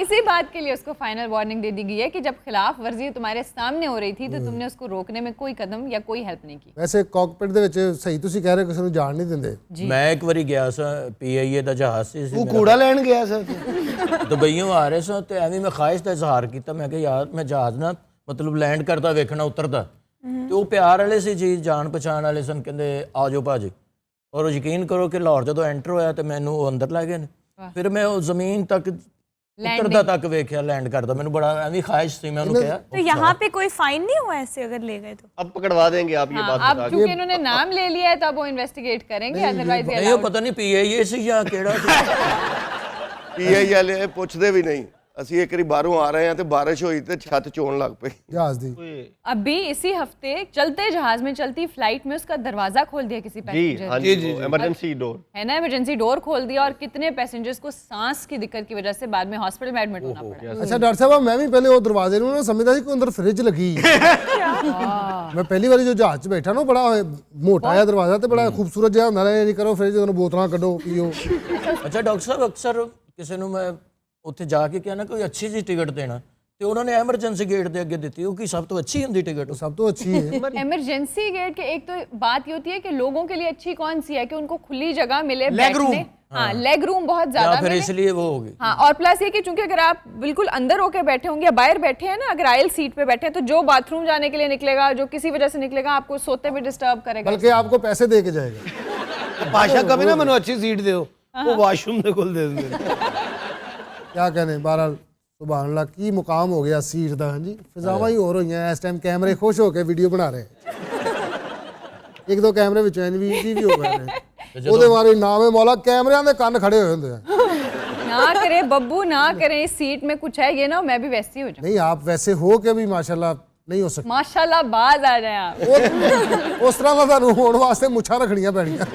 इसी बात के लिए उसको फाइनल वार्निंग दे दी गई है कि जब खिलाफ वर्जी तुम्हारे सामने हो रही थी तो तुमने उसको रोकने में कोई कदम या कोई हेल्प नहीं की। वैसे कॉकपिट ਦੇ ਵਿੱਚ ਸਹੀ ਤੁਸੀਂ ਕਹਿ ਰਹੇ ਕਿਸੇ ਨੂੰ ਜਾਣ ਨਹੀਂ ਦਿੰਦੇ। ਮੈਂ ਇੱਕ ਵਾਰੀ ਗਿਆ ਸਾਂ PIA ਦਾ ਜਹਾਜ਼ ਸੀ वो कूड़ा ਲੈਣ ਗਿਆ ਸਰ ਦੁਬਈੋਂ ਆ ਰਹੇ ਸਾਂ ਤੇ ਐਵੇਂ ਮੈਂ ਖਾਹਿਸ਼ ਦਾ ਇਜ਼ਹਾਰ ਕੀਤਾ, ਮੈਂ ਕਿਹਾ ਯਾਰ ਮੈਂ ਜਹਾਜ਼ ਨਾ ਮਤਲਬ ਲੈਂਡ ਕਰਦਾ ਵੇਖਣਾ ਉਤਰਦਾ, ਤੇ ਉਹ ਪਿਆਰ ਵਾਲੇ ਸੀ ਜੀ, ਜਾਣ ਪਛਾਣ ਵਾਲੇ ਸਨ, ਕਹਿੰਦੇ ਆ ਜਾਓ ਭਾਜੀ। ਔਰ ਯਕੀਨ ਕਰੋ ਕਿ ਲਾਹੌਰ ਜਦੋਂ ਐਂਟਰ ਹੋਇਆ ਤੇ ਮੈਨੂੰ ਉਹ ਅੰਦਰ ਲੈ ਗਏ ਨੇ, ਫਿਰ ਮੈਂ ਉਹ ਜ਼ਮੀਨ ਤੱਕ उतरदा तक वेख्या लैंड करता, मैंने बड़ा ऐसी ख्वाहिश थी, मैं उन्होंने कहा तो यहाँ पे कोई फाइन नहीं हुआ ऐसे अगर ले गए तो? अब पकड़वा देंगे आप ये बात अब क्योंकि इन्होंने नाम ले लिया है तो अब वो इन्वेस्टिगेट करेंगे, अदरवाइज नहीं पता नहीं PIA सी या केड़ा PIA वाले पुछदे भी नहीं। ਅਸੀਂ ਇੱਕ ਵਾਰੀ ਬਾਹਰੋਂ ਆ ਰਹੇ ਹਾਂ ਤੇ ਬਾਰਿਸ਼ ਹੋਈ ਤੇ ਛੱਤ ਚੋਣ ਲੱਗ ਪਈ जहाज दी। अभी इसी हफ्ते चलते जहाज में चलती फ्लाइट में उसका दरवाजा खोल दिया किसी पैसेंजर हाँ जी, इमरजेंसी डोर है ना, इमरजेंसी डोर खोल दिया, और कितने पैसेंजर्स को सांस की दिक्कत की वजह से बाद में हॉस्पिटल में एडमिट होना पड़ा। अच्छा डॉक्टर साहब, मैं भी पहले वो दरवाजे ਨੂੰ ਨਾ ਸਮਝਦਾ ਸੀ ਕੋਈ ਅੰਦਰ ਫ੍ਰਿਜ ਲੱਗੀ ਮੈਂ ਪਹਿਲੀ ਵਾਰੀ ਜੋ ਜਹਾਜ਼ 'ਚ ਬੈਠਾ ਨਾ, ਬੜਾ ਮੋਟਾ ਜਿਹਾ ਦਰਵਾਜ਼ਾ ਤੇ ਬੜਾ ਖੂਬਸੂਰਤ ਜਿਹਾ ਹੁੰਦਾ, ਨਹੀਂ ਕਰੋ ਫ੍ਰਿਜ ਤੋਂ ਬੋਤਲਾਂ ਕੱਢੋ ਪੀਓ। ਅੱਛਾ ਡਾਕਟਰ ਸਾਹਿਬ, ਅਕਸਰ ਕਿਸੇ ਨੂੰ ਮੈਂ ਉੱਥੇ ਜਾ ਕੇ ਕਿਹਾ ਨਾ ਕੋਈ ਅੱਛੀ ਜੀ ਟਿਕਟ ਦੇਣਾ, ਤੇ उन्होंने एमरजेंसी गेट ਦੇ ਅੱਗੇ ਦਿੱਤੀ, ਉਹ ਕੀ ਸਭ ਤੋਂ ਅੱਛੀ ਹੁੰਦੀ टिकट? सब तो अच्छी है। इमरजेंसी गेट के एक तो बात ये होती है कि लोगों के लिए अच्छी कौन सी है कि उनको खुली जगह मिले, लेग रूम। हाँ, लेग रूम बहुत ज्यादा फिर मिले, इसलिए वो होगी। हाँ, और प्लस ये कि चूंकि अगर आप बिल्कुल अंदर होके बैठे होंगे या बाहर बैठे हैं ना, अगर आयल सीट पे बैठे हैं तो जो बाथरूम जाने के लिए निकलेगा, जो किसी वजह से निकलेगा, आपको सोते में डिस्टर्ब करेगा, बल्कि आपको पैसे दे के जाएगा। पाशा कभी ना मैंने अच्छी सीट दे वो वॉशरूम में खोल दे देंगे। क्या कहने, बहरहाल सुभान अल्लाह की मुकाम हो गया सीट का। हाँ जी, फिजावां ही हो रही हैं इस टाइम, कैमरे खुश होकर वीडियो बना रहे हैं। एक दो कैमरे विच NVD भी हो गए हैं, ਉਹਦੇ ਬਾਰੇ ਨਾਮ ਹੈ ਮੌਲਾ, ਕੈਮਰਿਆਂ ਦੇ ਕੰਨ ਖੜੇ ਹੋਏ ਹੁੰਦੇ ਆ। ना करे बब्बू, ना करें, इस सीट में कुछ है ये ना, मैं भी वैसी हो जाऊं। नहीं, आप वैसे हो के भी माशाल्लाह नहीं हो सकते। माशाल्लाह बाज आ जाए आप। उस तरह का ਤੁਹਾਨੂੰ ਹੋਣ ਵਾਸਤੇ ਮੁੱਛਾਂ ਰੱਖਣੀਆਂ ਪੈਣੀਆਂ।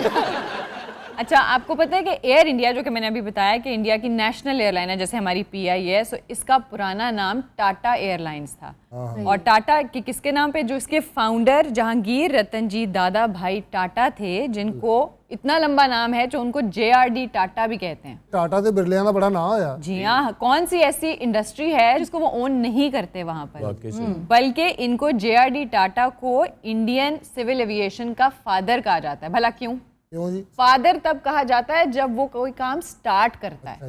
अच्छा, आपको पता है कि एयर इंडिया, जो कि मैंने अभी बताया कि इंडिया की नेशनल एयरलाइन है, जैसे हमारी PI है, सो इसका पुराना नाम टाटा एयरलाइंस था। और टाटा की किसके नाम पे? जो इसके फाउंडर जहांगीर रतन जी दादा भाई टाटा थे, जिनको इतना लंबा नाम है जो उनको JRD टाटा भी कहते हैं। टाटा ते बिरलियां दा बड़ा नाम होया। जी हाँ, कौन सी ऐसी इंडस्ट्री है जिसको वो ओन नहीं करते वहां पर, बल्कि इनको JRD टाटा को इंडियन सिविल एविएशन का फादर कहा जाता है। भला क्यों? क्यों जी? फादर तब कहा जाता है जब वो कोई काम स्टार्ट करता है।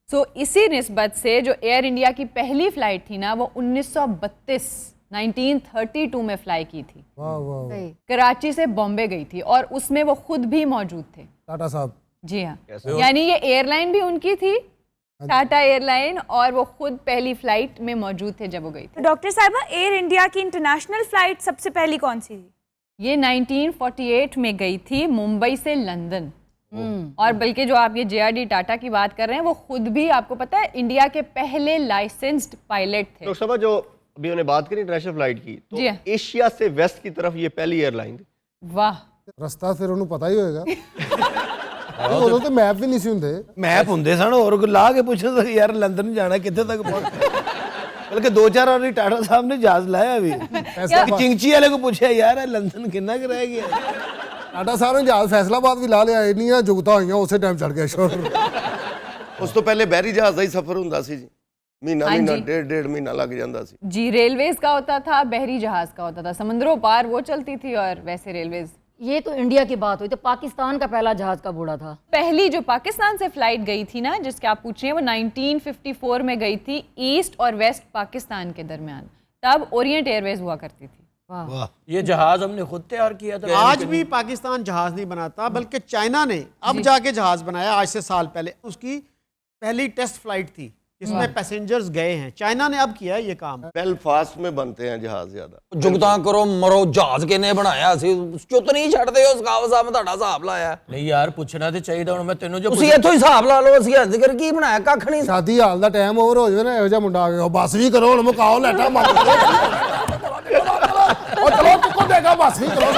सो इसी निस्बत से जो एयर इंडिया की पहली फ्लाइट थी ना, वो 1932 में फ्लाई की थी। वाह वाह, कराची से बॉम्बे गई थी, और उसमें वो खुद भी मौजूद थे, टाटा साहब। जी हाँ, यानी ये एयरलाइन भी उनकी थी टाटा एयरलाइन, और वो खुद पहली फ्लाइट में मौजूद थे जब वो गई थी। तो डॉक्टर साहिबा, एयर इंडिया की इंटरनेशनल फ्लाइट सबसे पहली कौन सी थी? ये 1948 में गई थी मुंबई से लंदन। और बल्कि जो आप ये JRD टाटा की बात कर रहे हैं, वो खुद भी आपको पता है इंडिया के पहले लाइसेंस्ड पायलट थे। डॉक्टर साहब, जो अभी उन्होंने बात करी इंटरनेशनल फ्लाइट की, तो जी हाँ। एशिया से वेस्ट की तरफ ये पहली एयरलाइन थी। वाह, ਰਸਤਾ ਫਿਰ ਉਹਨੂੰ ਪਤਾ ਹੀ ਹੋਏਗਾ ਉਦੋਂ ਤੇ ਮੈਪ ਵੀ ਨਹੀਂ ਸੀ ਹੁੰਦੇ मैप होंगे सन और ला के पूछो तो यार लंदन जाना कितने तक पहुंच बल्कि 2-4 बार टाटा साहब ने जहाज लाया अभी चिंची वाले को पूछा यार लंदन कितना रह गया। ਟਾਟਾ ਸਾਹਿਬ ਨੇ ਜਹਾਜ਼ ਫੈਸਲਾਬਾਦ ਵੀ ਲਾ ਲਿਆ ਇੰਨੀਆਂ ਜੁਗਤਾਂ ਹੋਈਆਂ ਉਸੇ ਟਾਈਮ ਚੜ ਗਿਆ ਸ਼ੋਰ ਉਸ ਤੋਂ ਪਹਿਲੇ ਬਹਿਰੀ ਜਹਾਜ਼ ਦਾ ਹੀ ਸਫ਼ਰ ਹੁੰਦਾ ਸੀ ਜੀ, ਮਹੀਨਾ ਡੇਢ ਮਹੀਨਾ ਲੱਗ ਜਾਂਦਾ ਸੀ जी रेलवेज का होता था, बहरी जहाज का होता था, समुद्रों पार वो चलती थी, और वैसे रेलवेज। ये तो इंडिया की बात हुई, तो पाकिस्तान का पहला जहाज कब उड़ा था? पहली जो पाकिस्तान से फ्लाइट गई थी ना, जिसके आप पूछ रहे हैं, वो 1954 में गई थी ईस्ट और वेस्ट पाकिस्तान के दरमियान। तब ओरिएंट एयरवेज हुआ करती थी। वाह, ये जहाज हमने खुद तैयार किया था। आज भी पाकिस्तान जहाज नहीं बनाता, बल्कि चाइना ने अब जाके जहाज बनाया आज से साल पहले। उसकी पहली टेस्ट फ्लाइट थी जिसमें पैसेंजर्स गए हैं। चाइना ने अब किया है ये काम। बेलफास्ट में बनते हैं जहाज ज्यादा। जुगता करो मरो, जहाज किने बनाया ਸੀ ਚੁੱਤ ਨਹੀਂ ਛੱਡਦੇ ਉਸ ਕਾਵ ਸਾਹਿਬ ਤੁਹਾਡਾ ਹਿਸਾਬ ਲਾਇਆ। ਨਹੀਂ ਯਾਰ, ਪੁੱਛਣਾ ਤੇ ਚਾਹੀਦਾ ਹੁਣ ਮੈਂ ਤੈਨੂੰ ਜੋ ਤੁਸੀਂ ਇੱਥੋਂ ਹਿਸਾਬ ਲਾ ਲਓ, ਅਸੀਂ ਅੱਜ ਕਰ ਕੀ ਬਣਾਇਆ ਕੱਖ ਨਹੀਂ। ਸ਼ਾਦੀ ਹਾਲ ਦਾ ਟਾਈਮ ਓਵਰ ਹੋ ਜਾਵੇ ਨਾ, ਇਹੋ ਜਿਹਾ ਮੁੰਡਾ ਆ ਗਿਆ ਬਸ ਵੀ ਕਰੋ ਹੁਣ ਮੁਕਾਓ ਲੈਟਾ ਮਾਰ ਉਹ ਚਲੋ ਚੁੱਕੋ ਦੇਗਾ ਬਸ ਵੀ ਕਰੋ।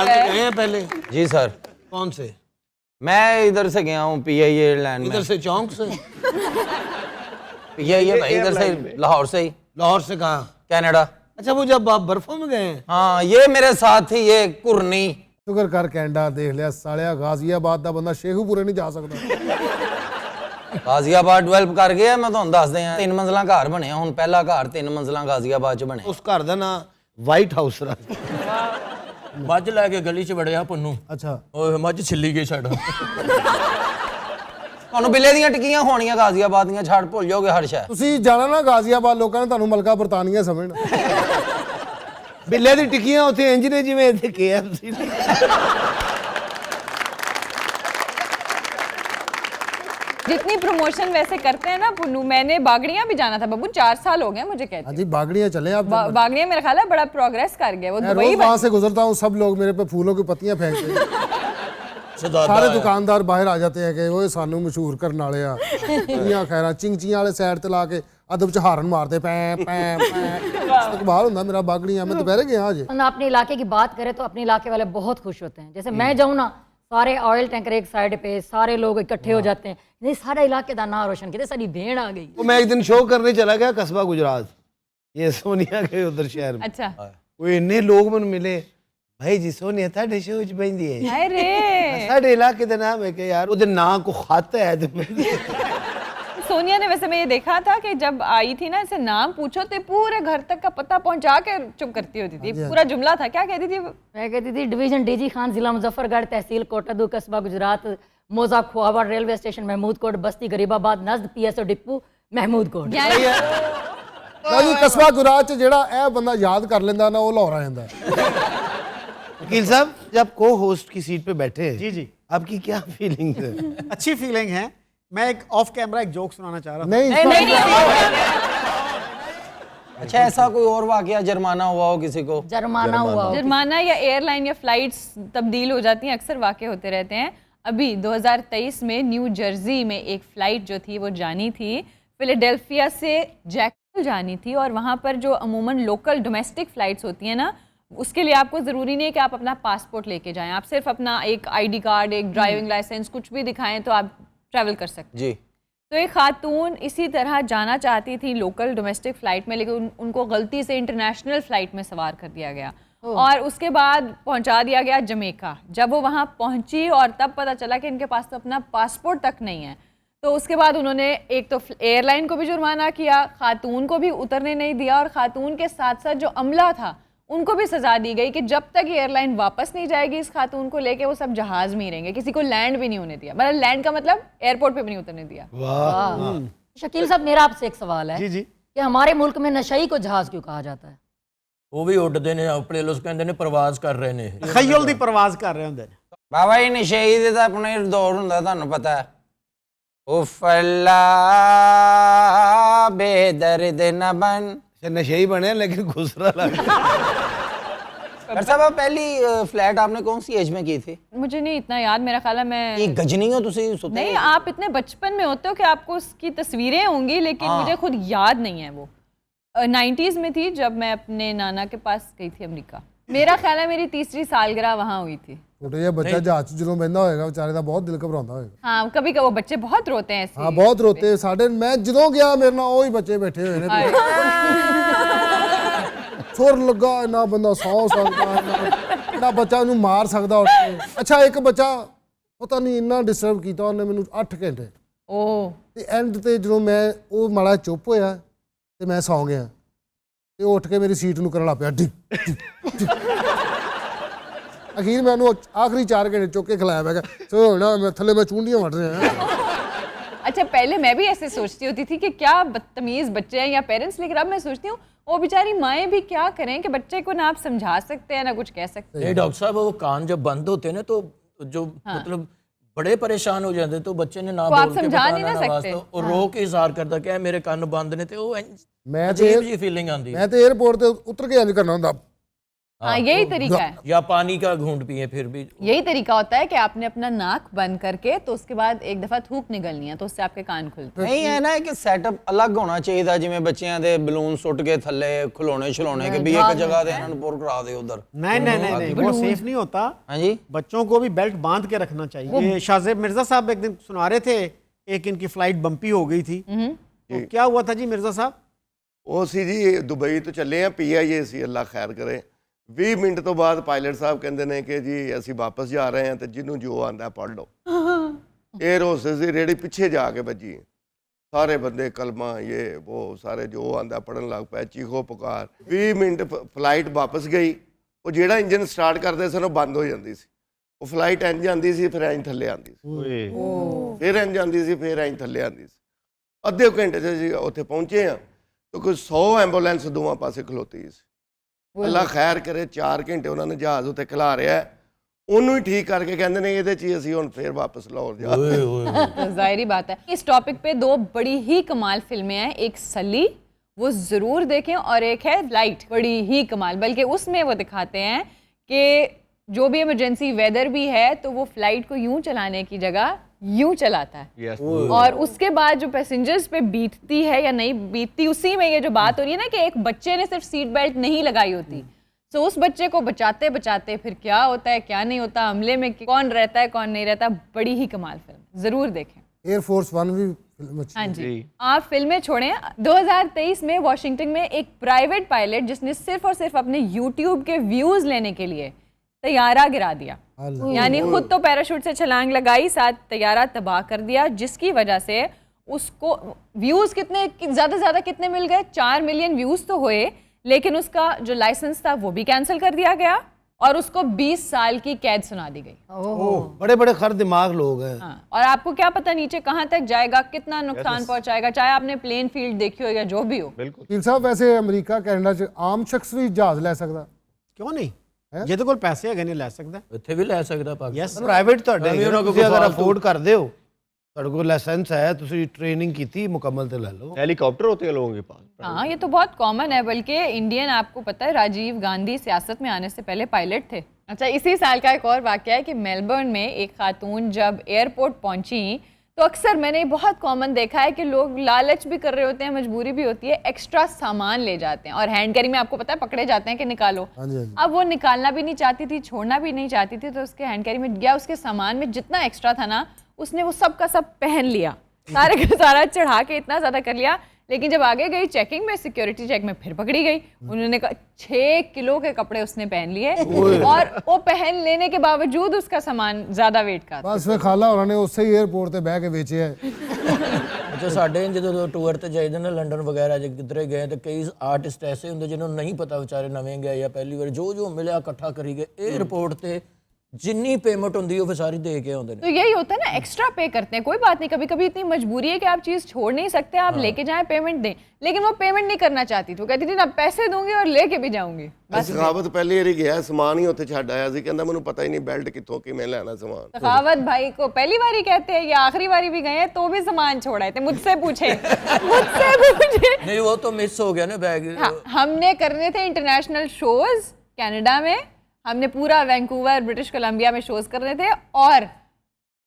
गए हैं पहले? जी सर। कौन से? मैं इधर से गया हूँ PIA एयरलाइन में। इधर से चौंक से? PIA भाई इधर से, लाहौर से ही। लाहौर से कहाँ? कनाडा। अच्छा, वो जब आप बर्फों में गए हैं? हाँ, ये मेरे साथ थी, ये कुरनी। ਸ਼ੁਕਰ ਕਰ ਕੈਨੇਡਾ ਦੇਖ ਲਿਆ ਸਾਲਿਆ, ਗਾਜ਼ੀਆਬਾਦ ਦਾ ਬੰਦਾ ਸ਼ੇਖੂਪੁਰੇ ਨਹੀਂ ਜਾ ਸਕਦਾ। ਗਾਜ਼ੀਆਬਾਦ ਡਿਵੈਲਪ ਕਰ ਗਿਆ, ਮੈਂ ਤੁਹਾਨੂੰ ਦੱਸ ਦਿਆਂ 3 ਮੰਜ਼ਲਾਂ ਘਰ ਬਣਿਆ ਹੁਣ, ਪਹਿਲਾ ਘਰ 3 ਮੰਜ਼ਲਾਂ ਗਾਜ਼ੀਆਬਾਦ ਚ ਬਣਿਆ। उस घर का नाम व्हाइट हाउस रख। ਮੱਝ ਲੈ ਕੇ ਗਲੀ ਚ ਵੜਿਆ ਪੁੰਨੂ। ਅੱਛਾ, ਓਏ ਮੱਝ ਛਿੱਲੀ ਗਈ ਛੱਡ। ਤੁਹਾਨੂੰ ਬਿੱਲੇ ਦੀਆਂ ਟਿੱਕੀਆਂ ਹੋਣੀਆਂ ਗਾਜ਼ੀਆਬਾਦ ਦੀਆਂ, ਛੱਡ ਭੁੱਲ ਜਾਓਗੇ ਹਰ ਸ਼ੈ। ਤੁਸੀਂ ਜਾਣਾ ਨਾ ਗਾਜ਼ੀਆਬਾਦ, ਲੋਕਾਂ ਨੇ ਤੁਹਾਨੂੰ ਮਲਕਾ ਬਰਤਾਨੀਆ ਸਮਝਣਾ। बिल्ले दी टिक्कियां उत्थे इंज ने जिवें इत्थे KFC। जितनी प्रमोशन वैसे करते हैं ना पुन्नू, मैंने बागड़ियां भी जाना था बब्बू, 4 साल हो गए मुझे कहते। हाँ जी, बागड़ियाँ चले आप। बागड़ियां मेरा ख्याल है बड़ा प्रोग्रेस कर गया वो। मैं रोज वहाँ से गुजरता हूँ, सब लोग मेरे पे फूलों की पत्तियां फेंकते हैं। सारे दुकानदार बाहर आ जाते हैं कि वो सानू मशहूर करने वाले आ। दुनिया खैरा चिंचियां वाले साइड ते ला के अदब च हारन मारते पै पै पै। इस्तकबाल होंदा मेरा बागड़ियां। मैं दोपहर गया आज। अपने इलाके की बात करें तो अपने इलाके वाले बहुत खुश होते हैं। जैसे मैं जाऊँ ना, सारे ऑयल टैंकर एक साइड पे, सारे लोग इकट्ठे हो जाते हैं, नहीं सारे इलाके का नाम रोशन किया, सारी भेड़ आ गई। वो मैं एक दिन शो करने चला गया कस्बा गुजरात, ये सोनिया के उधर शहर में। अच्छा, वो इन्ने लोग मैंने मिले, भाई जी सोनिया ਤੁਹਾਡੇ शो च ਪੈਂਦੀ ਹੈ। अरे ਸਾਡੇ ਇਲਾਕੇ ਦਾ ਨਾਮ ਹੈ ਕਿ यार ਉਹਦੇ ਨਾਂ को खत है तो सोनिया ने, वैसे मैं ये देखा था कि जब आई थी ना, इसे नाम पूछो तो पूरे घर तक का पता पहुंचा के चुप करती होती थी। पूरा जुमला था, क्या कहती थी? मैं कहती थी डिवीजन DG खान, जिला मुजफ्फरगढ़, तहसील कोटादू, कस्बा गुजरात, मोजा खुआवा, रेलवे स्टेशन महमूद कोट, बस्ती गरीबाबाद, नज़द PSO डिपू महमूद कोट। जी कस्बा गुजरात च जेड़ा ए बंदा याद कर लेंदा ना, वो लाहौर आ जांदा है। वकील साहब, जब को होस्ट की सीट पे बैठे, जी जी, आपकी क्या फीलिंग है? अच्छी फीलिंग है। मैं एक ऑफ कैमरा एक जोक सुनाना चाह रहा था। नहीं, अच्छा, ऐसा कोई और वाकया जुर्माना हुआ हो किसी को? जुर्माना हुआ हो? जुर्माना या एयरलाइन या फ्लाइट्स तब्दील हो जाती हैं, अक्सर वाक़े होते रहते हैं। अभी 2023 में न्यू जर्सी में एक फ़्लाइट जो थी वो जानी थी, फिलाडेल्फिया से जैक्सनविल जानी थी। और वहाँ पर जो अमूमन लोकल डोमेस्टिक फ़्लाइट्स होती हैं ना, उसके लिए आपको ज़रूरी नहीं है कि आप अपना पासपोर्ट लेके जाएं, आप सिर्फ अपना एक ID कार्ड, एक ड्राइविंग लाइसेंस कुछ भी दिखाएं तो आप ट्रैवल कर सकते हैं। जी। तो एक खातून इसी तरह जाना चाहती थी लोकल डोमेस्टिक फ़्लाइट में, लेकिन उनको गलती से इंटरनेशनल फ़्लाइट में सवार कर दिया गया और उसके बाद पहुंचा दिया गया जमैका। जब वो वहाँ पहुंची और तब पता चला कि इनके पास तो अपना पासपोर्ट तक नहीं है, तो उसके बाद उन्होंने एक तो एयरलाइन को भी जुर्माना किया, खातून को भी उतरने नहीं दिया, और खातून के साथ साथ जो अमला था उनको भी सजा दी गई कि जब तक एयरलाइन वापस नहीं जाएगी इस खातून को लेके, वो सब जहाज में ही रहेंगे, किसी को लैंड भी नहीं होने दिया। मतलब लैंड का मतलब एयरपोर्ट पे भी नहीं उतरने दिया। वाह। शकील साहब, मेरा आपसे एक सवाल है जी जी, कि हमारे मुल्क में नशई को जहाज क्यों कहा जाता है? वो भी उड़ते ने अपने लोग कहते ने प्रवास कर रहे ने, खय्यल दी प्रवास कर रहे होंगे। ਬਾਬਾ ਜੀ ਨਸ਼ਈ ਦੇ ਤਾਂ ਆਪਣੇ ਦੌਰ ਹੁੰਦਾ ਤੁਹਾਨੂੰ ਪਤਾ ਹੈ ਉਫਲਾ ਬੇਦਰਦ ਨਾ ਬਨ नशे ही बने लेकिन घुसरा लगा। डॉक्टर साहब आप पहली फ्लैट आपने कौन सी एज में की थी? मुझे नहीं इतना याद, मेरा ख्याल है मैं ये गजनी हो तुसी सुते नहीं, आप इतने बचपन में होते हो कि आपको उसकी तस्वीरें होंगी, लेकिन मुझे खुद याद नहीं है। वो 90s में थी जब मैं अपने नाना के पास गई थी अमेरिका। मेरा ख्याल है मेरी 3री सालगिरह वहाँ हुई थी। ਛੋਟੇ ਜਿਹਾ ਬੱਚਾ ਜਹਾਜ਼ 'ਚ ਜਦੋਂ ਬਹਿੰਦਾ ਹੋਏਗਾ ਵਿਚਾਰੇ ਦਾ ਬਹੁਤ ਦਿਲ ਘਬਰਾਉਂਦਾ ਹੋਏਗਾ। हाँ, कभी कभी वो बच्चे बहुत रोते हैं ऐसे। ਹਾਂ ਬਹੁਤ ਰੋਤੇ ਸਾਡੇ, ਮੈਂ ਜਦੋਂ ਗਿਆ ਮੇਰੇ ਨਾਲ ਉਹ ਹੀ ਬੱਚੇ ਬੈਠੇ ਹੋਏ ਨੇ। ਸੁਰ ਲੱਗਾ ਇੰਨਾ ਬੰਦਾ ਸੌ ਸਕਦਾ ਨਾ ਬੱਚਾ ਨੂੰ ਮਾਰ ਸਕਦਾ ਉੱਠ ਕੇ। ਅੱਛਾ ਇੱਕ ਬੱਚਾ ਪਤਾ ਨਹੀਂ ਇੰਨਾ ਡਿਸਟਰਬ ਕੀਤਾ ਉਹਨੇ ਮੈਨੂੰ 8 ਘੰਟੇ। ਉਹ ਤੇ ਐਂਡ ਤੇ ਜਦੋਂ ਮੈਂ ਉਹ ਮਾੜਾ ਚੁੱਪ ਹੋਇਆ ਤੇ ਮੈਂ ਸੌਂ ਗਿਆ ਤੇ ਉਹ ਉੱਠ ਕੇ ਮੇਰੀ ਸੀਟ ਨੂੰ ਕਰਨ ਲੱਗ ਪਿਆ ਡਿੱਗ। ਅਖੀਰ ਮੈਨੂੰ ਆਖਰੀ 4 ਘੰਟੇ चुक के खिलाया। मैं सो ना मैं थले में चूंडियां वट रहे हैं। अच्छा, पहले मैं भी ऐसे सोचती होती थी कि क्या बदतमीज बच्चे हैं या पेरेंट्स, लेकिन अब मैं सोचती हूँ वो बेचारी माएँ भी क्या करें कि बच्चे को ना आप समझा सकते हैं ना कुछ कह सकते हैं। नहीं डॉक्टर साहब, वो कान जब बंद होते हैं ना तो जो मतलब बड़े परेशान हो जाते, तो बच्चे ने ना तो आप बोल के समझा नहीं बताना ना ना सकते। वास्ता और रो के इजहार करता क्या मेरे कान बंद ने, तो वो मैं अजीब जी फीलिंग आती है। मैं तो एयरपोर्ट पे उतर के इंज करना होंदा। हाँ, यही तरीका है। या पानी का घूंट पिए फिर भी यही तरीका होता है कि आपने अपना नाक बंद करके तो उसके बाद एक दफा थूक निकलनी है, तो उससे आपके कान खुलते हैं। नहीं है ना कि सेटअप अलग होना चाहिए था, जिवें बच्चियां दे बलून सुट के थल्ले खिलौने छिलौने के भी एक जगह दे इन्हां नूं पुर करा दे उधर। नहीं नहीं नहीं नहीं, वो सेफ नहीं होता। हाँ जी, बच्चों को भी बेल्ट बांध के रखना चाहिए। ये शाहजेब मिर्जा साहब एक दिन सुना रहे थे, एक इनकी फ्लाइट बम्पी हो गई थी। तो क्या हुआ था जी मिर्जा साहब? ਉਹ ਸੀ ਜੀ ਦੁਬਈ ਤੋਂ ਚੱਲੇ ਆ, PIA ਸੀ, ਅੱਲਾ ਖੈਰ ਕਰੇ। 20 ਮਿੰਟ ਤੋਂ ਬਾਅਦ ਪਾਇਲਟ ਸਾਹਿਬ ਕਹਿੰਦੇ ਨੇ ਕਿ ਜੀ ਅਸੀਂ ਵਾਪਸ ਜਾ ਰਹੇ ਹਾਂ ਤੇ ਜਿਹਨੂੰ ਜੋ ਆਂਦਾ ਪੜ੍ਹ ਲਓ। 에ਅਰ ਹੋਸਟਸ ਦੀ ਰੇੜੀ ਪਿੱਛੇ ਜਾ ਕੇ ਵੱਜੀ। ਸਾਰੇ ਬੰਦੇ ਕਲਮਾ ਇਹ ਉਹ ਸਾਰੇ ਜੋ ਆਂਦਾ ਪੜਨ ਲੱਗ ਪਏ, ਚੀਖੋ ਪੁਕਾਰ। 20 ਮਿੰਟ ਫਲਾਈਟ ਵਾਪਸ ਗਈ। ਉਹ ਜਿਹੜਾ ਇੰਜਨ ਸਟਾਰਟ ਕਰਦੇ ਸਨ ਉਹ ਬੰਦ ਹੋ ਜਾਂਦੀ ਸੀ। ਉਹ ਫਲਾਈਟ ਇੰਜ ਜਾਂਦੀ ਸੀ, ਫਿਰ ਇੰਜ ਥੱਲੇ ਆਉਂਦੀ ਸੀ, ਫਿਰ ਇੰਜ ਜਾਂਦੀ ਸੀ, ਫਿਰ ਇੰਜ ਥੱਲੇ ਆਉਂਦੀ ਸੀ। ਅੱਧੇ ਘੰਟੇ 'ਚ ਜੀ ਉੱਥੇ ਪਹੁੰਚੇ ਆ ਤਾਂ ਕੋਈ 100 ਐਂਬੂਲੈਂਸ ਦੋਵਾਂ ਪਾਸੇ ਖਲੋਤੀ ਸੀ। ਅੱਲਾ ਖੈਰ ਕਰੇ 4 ਘੰਟੇ ਉਹਨਾਂ ਨੇ ਜਹਾਜ਼ ਉੱਤੇ ਖਿਲਾ ਰਿਹਾ, ਉਹਨੂੰ ही ठीक करके कहते ने ਇਹਦੇ 'ਚ ਹੀ ਅਸੀਂ ਹੁਣ ਫੇਰ ਵਾਪਸ ਲਾਹੌਰ ਜਾ ਰਹੇ हैं। तो जाहिर बात है। इस टॉपिक पे 2 बड़ी ही कमाल फिल्में हैं, एक सली, वो ज़रूर देखें, और एक है लाइट, बड़ी ही कमाल। बल्कि उसमें वो दिखाते हैं कि जो भी इमरजेंसी वेदर भी है तो वो फ्लाइट को यूं चलाने की जगह यूं चलाता है। और उसके बाद जो पैसेंजर्स पे बीतती है या नहीं बीतती, उसी में ये जो बात हो रही है ना कि एक बच्चे ने सिर्फ सीट बेल्ट नहीं लगाई होती, तो उस बच्चे को बचाते बचाते फिर क्या होता है क्या नहीं होता, हमले में कौन रहता है कौन नहीं रहता। बड़ी ही कमाल फिल्म, ज़रूर देखें। एयरफोर्स 1 भी फिल्म अच्छी हाँ जी। आप फिल्में छोड़ें, 2023 में वॉशिंगटन में एक प्राइवेट पायलट जिसने सिर्फ और सिर्फ अपने यूट्यूब के व्यूज़ लेने के लिए तैयारा गिरा दिया, यानी खुद तो पैराशूट से छलांग लगाई, साथ तैयारा तबाह कर दिया, जिसकी वजह से उसको व्यूज़ कितने ज़्यादा से ज़्यादा कितने मिल गए, 4 मिलियन व्यूज़ तो हुए, लेकिन उसका जो लाइसेंस था वो भी कैंसिल कर दिया गया और उसको 20 साल की कैद सुना दी गई। बड़े बड़े खर दिमाग लोग हैं। हाँ, और आपको क्या पता नीचे कहाँ तक जाएगा, कितना नुकसान पहुंचाएगा, चाहे आपने प्लेन फील्ड देखी हो या जो भी हो। वकील साहब वैसे अमेरिका कनाडा च आम शख्स भी जहाज ले सकदा? क्यों नहीं, ਜਿਹਦੇ ਕੋਲ ਪੈਸੇ ਹੈਗੇ ਨੇ ਲੈ ਸਕਦਾ, ਇੱਥੇ ਵੀ ਲੈ ਸਕਦਾ ਪਾਕਿਸਤਾਨ। ਯੈਸ, ਪ੍ਰਾਈਵੇਟ ਤੁਹਾਡੇ ਐਵੇਂ ਉਹਨਾਂ ਕੋਲ ਤੁਸੀਂ ਅਗਰ ਫਾਲਤੂ- ਅਫੋਰਡ ਕਰਦੇ ਹੋ, ਤੁਹਾਡੇ ਕੋਲ ਲਾਇਸੈਂਸ ਹੈ, ਤੁਸੀਂ ट्रेनिंग ਕੀਤੀ मुकम्मल ਤੇ ਲੈ ਲਓ। हेलीकॉप्टर होते हैं लोगों के पास। हाँ, ये तो बहुत कॉमन है, बल्कि इंडियन, आपको पता है राजीव गांधी सियासत में आने से पहले पायलट थे। अच्छा, इसी साल का एक और वाकया है कि मेलबर्न में एक खातून जब एयरपोर्ट पहुंची तो अक्सर मैंने बहुत कॉमन देखा है कि लोग लालच भी कर रहे होते हैं, मजबूरी भी होती है, एक्स्ट्रा सामान ले जाते हैं और हैंड कैरी में आपको पता है पकड़े जाते हैं कि निकालो। अब वो निकालना भी नहीं चाहती थी, छोड़ना भी नहीं चाहती थी, तो उसके हैंड कैरी में गया, उसके सामान में जितना एक्स्ट्रा था ना उसने वो सब का सब पहन लिया, सारे का सारा चढ़ा के इतना ज़्यादा कर लिया। लेकिन जब आगे गई चेकिंग में, सिक्योरिटी चेक में, फिर पकड़ी गई। उन्होंने कहा 6 किलो के कपड़े उसने पहन लिए और वो पहन लेने के बावजूद उसका सामान ज़्यादा वेट का। बस वे खाला होना ने उसे ही एयरपोर्ट ਤੇ ਬਹਿ ਕੇ ਵੇਚਿਆ ਹੈ। ਅੱਛਾ, ਸਾਡੇ ਜਦੋਂ ਟੂਰ ਤੇ ਜਾਈਦੇ ਨਾ ਲੰਡਨ ਵਗੈਰਾ ਜੇ ਕਿਧਰੇ ਗਏ ਤੇ ਕਈ ਆਰਟਿਸਟ ਐਸੇ ਹੁੰਦੇ ਜਿਨ੍ਹਾਂ ਨੂੰ ਨਹੀਂ ਪਤਾ ਵਿਚਾਰੇ ਨਵੇਂ ਗਏ ਜਾਂ ਪਹਿਲੀ ਵਾਰ ਜੋ ਮਿਲਿਆ ਇਕੱਠਾ ਕਰੀ ਗਏ। 에ਅਰਪੋਰਟ ਤੇ जिन्नी पेमेंट होंगी वो फिर सारी दे के आते तो यही होता है ना, एक्स्ट्रा पे करते हैं, कोई बात नहीं, कभी कभी इतनी मजबूरी है कि आप चीज छोड़ नहीं सकते, आप लेके जाएं, पेमेंट दें, लेकिन वो पेमेंट नहीं करना चाहती थी, वो कहती थी ना पैसे दूंगी और लेके भी जाऊंगी। सखावत पहली वारी गया समान ही उत्थे छड्ड आया सी, कहंदा मैनूं पता ही नहीं बेल्ट कित्थों किवें लेना समान। सखावत भाई को पहली बारी कहते हैं या आखिरी बारी भी गए हैं तो भी सामान छोड़ा थे, मुझसे पूछे मुझसे पूछे। नहीं वो तो मिस हो गया ना बैग। हाँ, हमने करने थे इंटरनेशनल शोज कनाडा में, हमने पूरा वैंकूवर ब्रिटिश कोलंबिया में शोज करने थे, और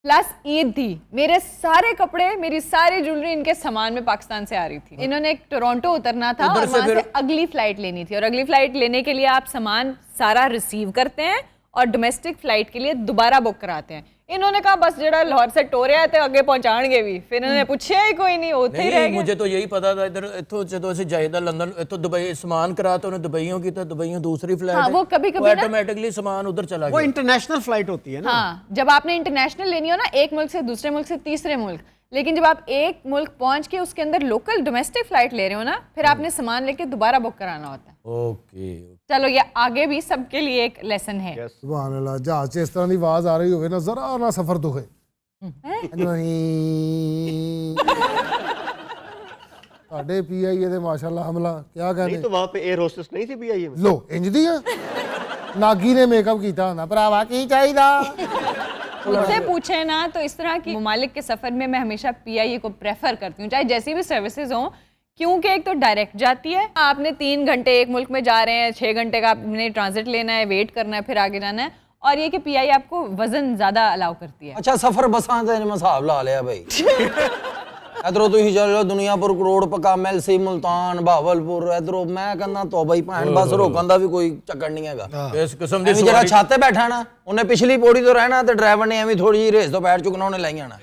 प्लस ईद थी, मेरे सारे कपड़े मेरी सारी ज्वेलरी इनके सामान में पाकिस्तान से आ रही थी। इन्होंने एक टोरंटो उतरना था और वहां से अगली फ्लाइट लेनी थी, और अगली फ्लाइट लेने के लिए आप सामान सारा रिसीव करते हैं और डोमेस्टिक फ्लाइट के लिए दोबारा बुक कराते हैं। इन्होंने कहा बस जड़ा लाहौर से टोरिया तो अगे पहुंचाएंगे भी, फिर इन्होंने पूछा ही कोई नहीं, होते ही रह गए। मुझे तो यही पता था इधर इथों जो असं जाइदा लंदन इथों दुबई समान करा तो उन्हें दुबईयों की तो दुबईयों दूसरी फ्लाइट हाँ, वो कभी कभी ऑटोमेटिकली सामान उधर चला गया। वो इंटरनेशनल फ्लाइट होती है ना। हाँ, जब आपने इंटरनेशनल लेनी हो ना, एक मुल्क से दूसरे मुल्क से तीसरे मुल्क, लेकिन जब आप एक मुल्क पहुंच के उसके अंदर लोकल डोमेस्टिक फ्लाइट ले रहे हो ना, फिर आपने सामान लेके दोबारा बुक कराना होता है। ओके चलो ये आगे भी सबके लिए एक लेसन है। सुभान अल्लाह, जहाज 'ਚ इस तरह की आवाज आ रही होवे ना, जरा ना सफर दुखे। साडे पीआईए दे माशाल्लाह हमला क्या कहने। नहीं तो वहां पे एयर होस्टेस नहीं थी पीआईए में? लो इंज दी नागी ने मेकअप कीता हुंदा, भरावा की चाहिदा। मुझसे पूछे ना तो इस तरह की ममालिक के सफर में मैं हमेशा पीआईए को प्रेफर करती हूँ, चाहे जैसी भी सर्विसेज हों, क्योंकि एक तो डायरेक्ट जाती है, आपने 3 घंटे एक मुल्क में जा रहे हैं, 6 घंटे का आपने ट्रांजिट लेना है, वेट करना है, फिर आगे जाना है, और ये कि पीआई आपको वजन ज्यादा अलाउ करती है। अच्छा सफर बसां ते मैं हिसाब ला लिया भाई। इधरों तुम चलो दुनियापुर करोड़ पका मेलसी मुल्तान भावलपुर, इधरों मैं कहना तो भाई भैन बस रोकन का भी कोई चक्कर नहीं है। इस किस्म दी जरा छाते बैठा ना, उन्हें पिछली पौड़ी तो रहना, तो ड्राइवर ने एवं थोड़ी जी रेस तो पैर चुकना उन्हें लाई आना।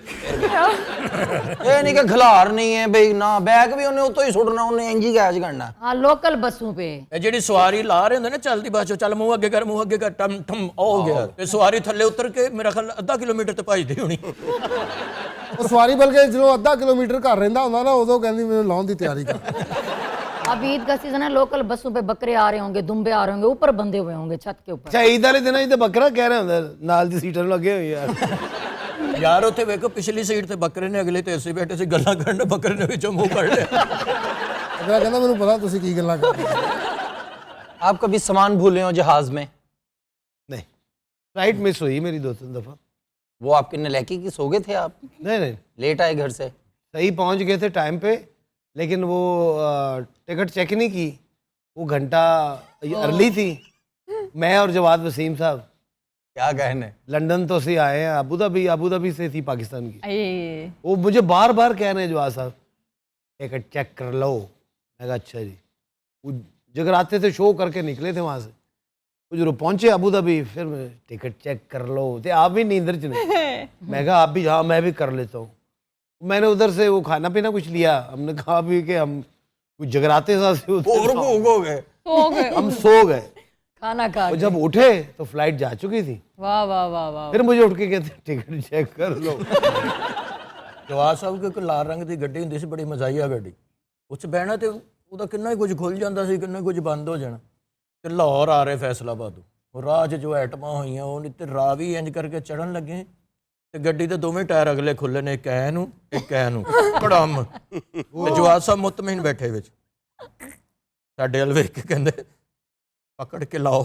ये नहीं कि खिलार नहीं है भाई ना, बैग भी उन्हें उतो ही सुटना, उन्हें इंज ही कैच करना। हाँ लोकल बसों पे ਜਿਹੜੀ ਸਵਾਰੀ ਲਾ ਰਹੇ ਹੁੰਦੇ ਨੇ ਚਲਦੀ ਬੱਸ ਚੱਲ ਮੂੰਹ ਅੱਗੇ ਕਰ ਟਮ ਟਮ ਹੋ ਗਿਆ, ਤੇ ਸਵਾਰੀ ਥੱਲੇ ਉਤਰ ਕੇ ਮੇਰਾ ਖਿਆਲ ਅੱਧਾ ਕਿਲੋਮੀਟਰ ਤੇ ਭੱਜਦੀ ਹੋਣੀ। ਉਹ ਸਵਾਰੀ ਬਲਕਿ ਜਦੋਂ ਅੱਧਾ ਕਿਲੋਮੀਟਰ ਘਰ ਰਹਿੰਦਾ ਹੁੰਦਾ ਨਾ, ਉਦੋਂ ਕਹਿੰਦੀ ਮੈਨੂੰ ਲਾਉਣ ਦੀ ਤਿਆਰੀ ਕਰ। अब ईद का सीजन है, लोकल बसों पे बकरे आ रहे होंगे, दुम्बे आ रहे होंगे, ऊपर बंधे हुए होंगे छत के ऊपर। अच्छा ईद वाले दिन तो बकरा कह रहे होंगे नाल दी सीटां लगे हुए यार। यार ਉੱਥੇ ਵੇਖੋ ਪਿਛਲੀ ਸੀਟ ਤੇ ਬੱਕਰੇ ਨੇ, ਅਗਲੇ ਤੇ ਅਸੀਂ ਬੈਠੇ ਸੀ ਗੱਲਾਂ ਕਰਨ, ਬੱਕਰੇ ਨੇ ਵਿੱਚੋਂ ਮੂੰਹ ਕੱਢ ਲਿਆ। ਅਗਲਾ ਕਹਿੰਦਾ ਮੈਨੂੰ ਪਤਾ ਤੁਸੀਂ ਕੀ ਗੱਲਾਂ ਕਰਦੇ ਹੋ। आप कभी सामान भूले हो जहाज में? नहीं, फ्लाइट मिस हुई मेरी 2-3 दफा। वो आपके नलैकी की सो गए थे आप? नहीं, लेट आए घर से? सही पहुंच गए थे टाइम पे, लेकिन वो टिकट चेक नहीं की, वो घंटा अर्ली थी। मैं और जवाद वसीम साहब क्या कहने, लंदन तो से आए हैं, अबू धाबी से थी पाकिस्तान की। अये। वो मुझे बार बार कह रहे हैं जवाद साहब टिकट चेक कर लो। मैं कहा अच्छा जी। वो जगराते थे, शो करके निकले थे वहाँ से, वो जो पहुंचे अबू धाबी, फिर मैं टिकट चेक कर लो, तो आप भी नींदर च नहीं। मैं कहा आप भी, हाँ मैं भी कर लेता हूँ। मैंने उधर से वो खाना पीना कुछ लिया, हमने कहा भी कि हम कुछ जगराते साथ से हो गए, हम सो गए। खाना खा जब उठे तो फ्लाइट जा चुकी थी। वाह वाह वाह वाह। फिर मुझे उठ के कहते टिकट चेक कर लो। ਜਵਾਦ ਸਾਹਿਬ ਕੋਈ ਲਾਲ ਰੰਗ ਦੀ ਗੱਡੀ ਹੁੰਦੀ ਸੀ, ਬੜੀ ਮਜ਼ਾਈਆ ਗੱਡੀ, ਉੱਚ ਬਹਿਣਾ ਤੇ ਉਹਦਾ ਕਿੰਨਾ ਹੀ ਕੁਝ ਖੁੱਲ ਜਾਂਦਾ ਸੀ, ਕਿੰਨਾ ਕੁਝ ਬੰਦ ਹੋ ਜਾਣਾ। ਤੇ ਲਾਹੌਰ ਆ ਰਹੇ ਫੈਸਲਾਬਾਦ, ਉਹ ਰਾਹ 'ਚ ਜੋ ਐਟਮਾਂ ਹੋਈਆਂ, ਉਹ ਤੇ ਰਾਹ ਵੀ ਇੰਜ ਕਰਕੇ ਚੜਨ ਲੱਗੇ, ਤੇ ਗੱਡੀ ਦੇ ਦੋਵੇਂ ਟਾਇਰ ਅਗਲੇ ਖੁੱਲੇ ਨੇ, ਇੱਕ ਐ ਨੂੰ ਇੱਕ ਐ ਨੂੰ, ਕੜਮ। ਤੇ ਜਵਾਦ ਸਾਹਿਬ ਮੁਤਮਈਨ ਬੈਠੇ ਵਿੱਚ, ਸਾਡੇ ਵੱਲ ਵੇਖ ਕੇ ਕਹਿੰਦੇ पकड़ के लाओ।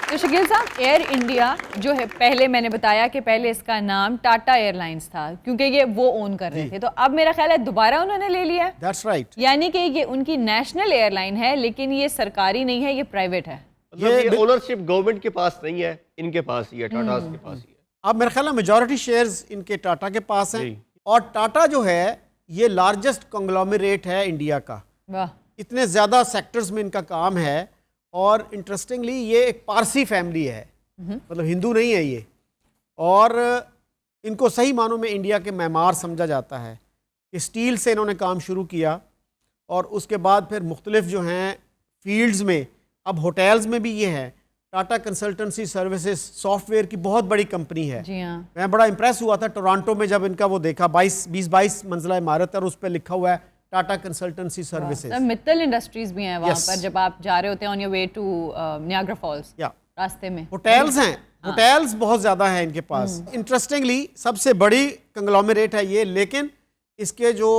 तो शकील साहब, एयर इंडिया जो है, पहले मैंने बताया कि पहले इसका नाम टाटा एयरलाइंस था, क्योंकि ये वो ओन कर रहे थे, तो अब मेरा ख्याल है दोबारा उन्होंने ले लिया है। That's right. यानी कि ये उनकी नेशनल एयरलाइन है, लेकिन ये सरकारी नहीं है, ये प्राइवेट है। ये ओनरशिप गवर्नमेंट के पास नहीं है, इनके पास ही है, टाटा के पास ही है। अब मेरे ख्याल में मेजॉरिटी शेयर्स इनके टाटा के पास हैं, और टाटा जो है ये लार्जेस्ट कंग्लोमरेट है इंडिया का। वाह। इतने ज़्यादा सेक्टर्स में इनका काम है, और इंटरेस्टिंगली ये एक पारसी फैमिली है, मतलब हिंदू नहीं है ये, और इनको सही मानों में इंडिया के मैमार समझा जाता है कि स्टील से इन्होंने काम शुरू किया, और उसके बाद फिर मुख्तलिफ जो हैं फील्ड्स में, अब होटल्स में भी ये है। टाटा कंसल्टेंसी सर्विसेज सॉफ्टवेयर की बहुत बड़ी कंपनी है। जी हाँ। मैं बड़ा इंप्रेस हुआ था टोरंटो में जब इनका वो देखा, 20-22 मंजिला इमारत है, और उस पर लिखा हुआ है Tata consultancy services. Mittal industries भी हैं वहाँ पर जब आप जा रहे होते हैं on your way to Niagara Falls, रास्ते में होटल्स हैं, होटल्स बहुत ज़्यादा हैं इनके पास। इंटरेस्टिंगली सबसे बड़ी कंग्लोमरेट है ये, लेकिन इसके जो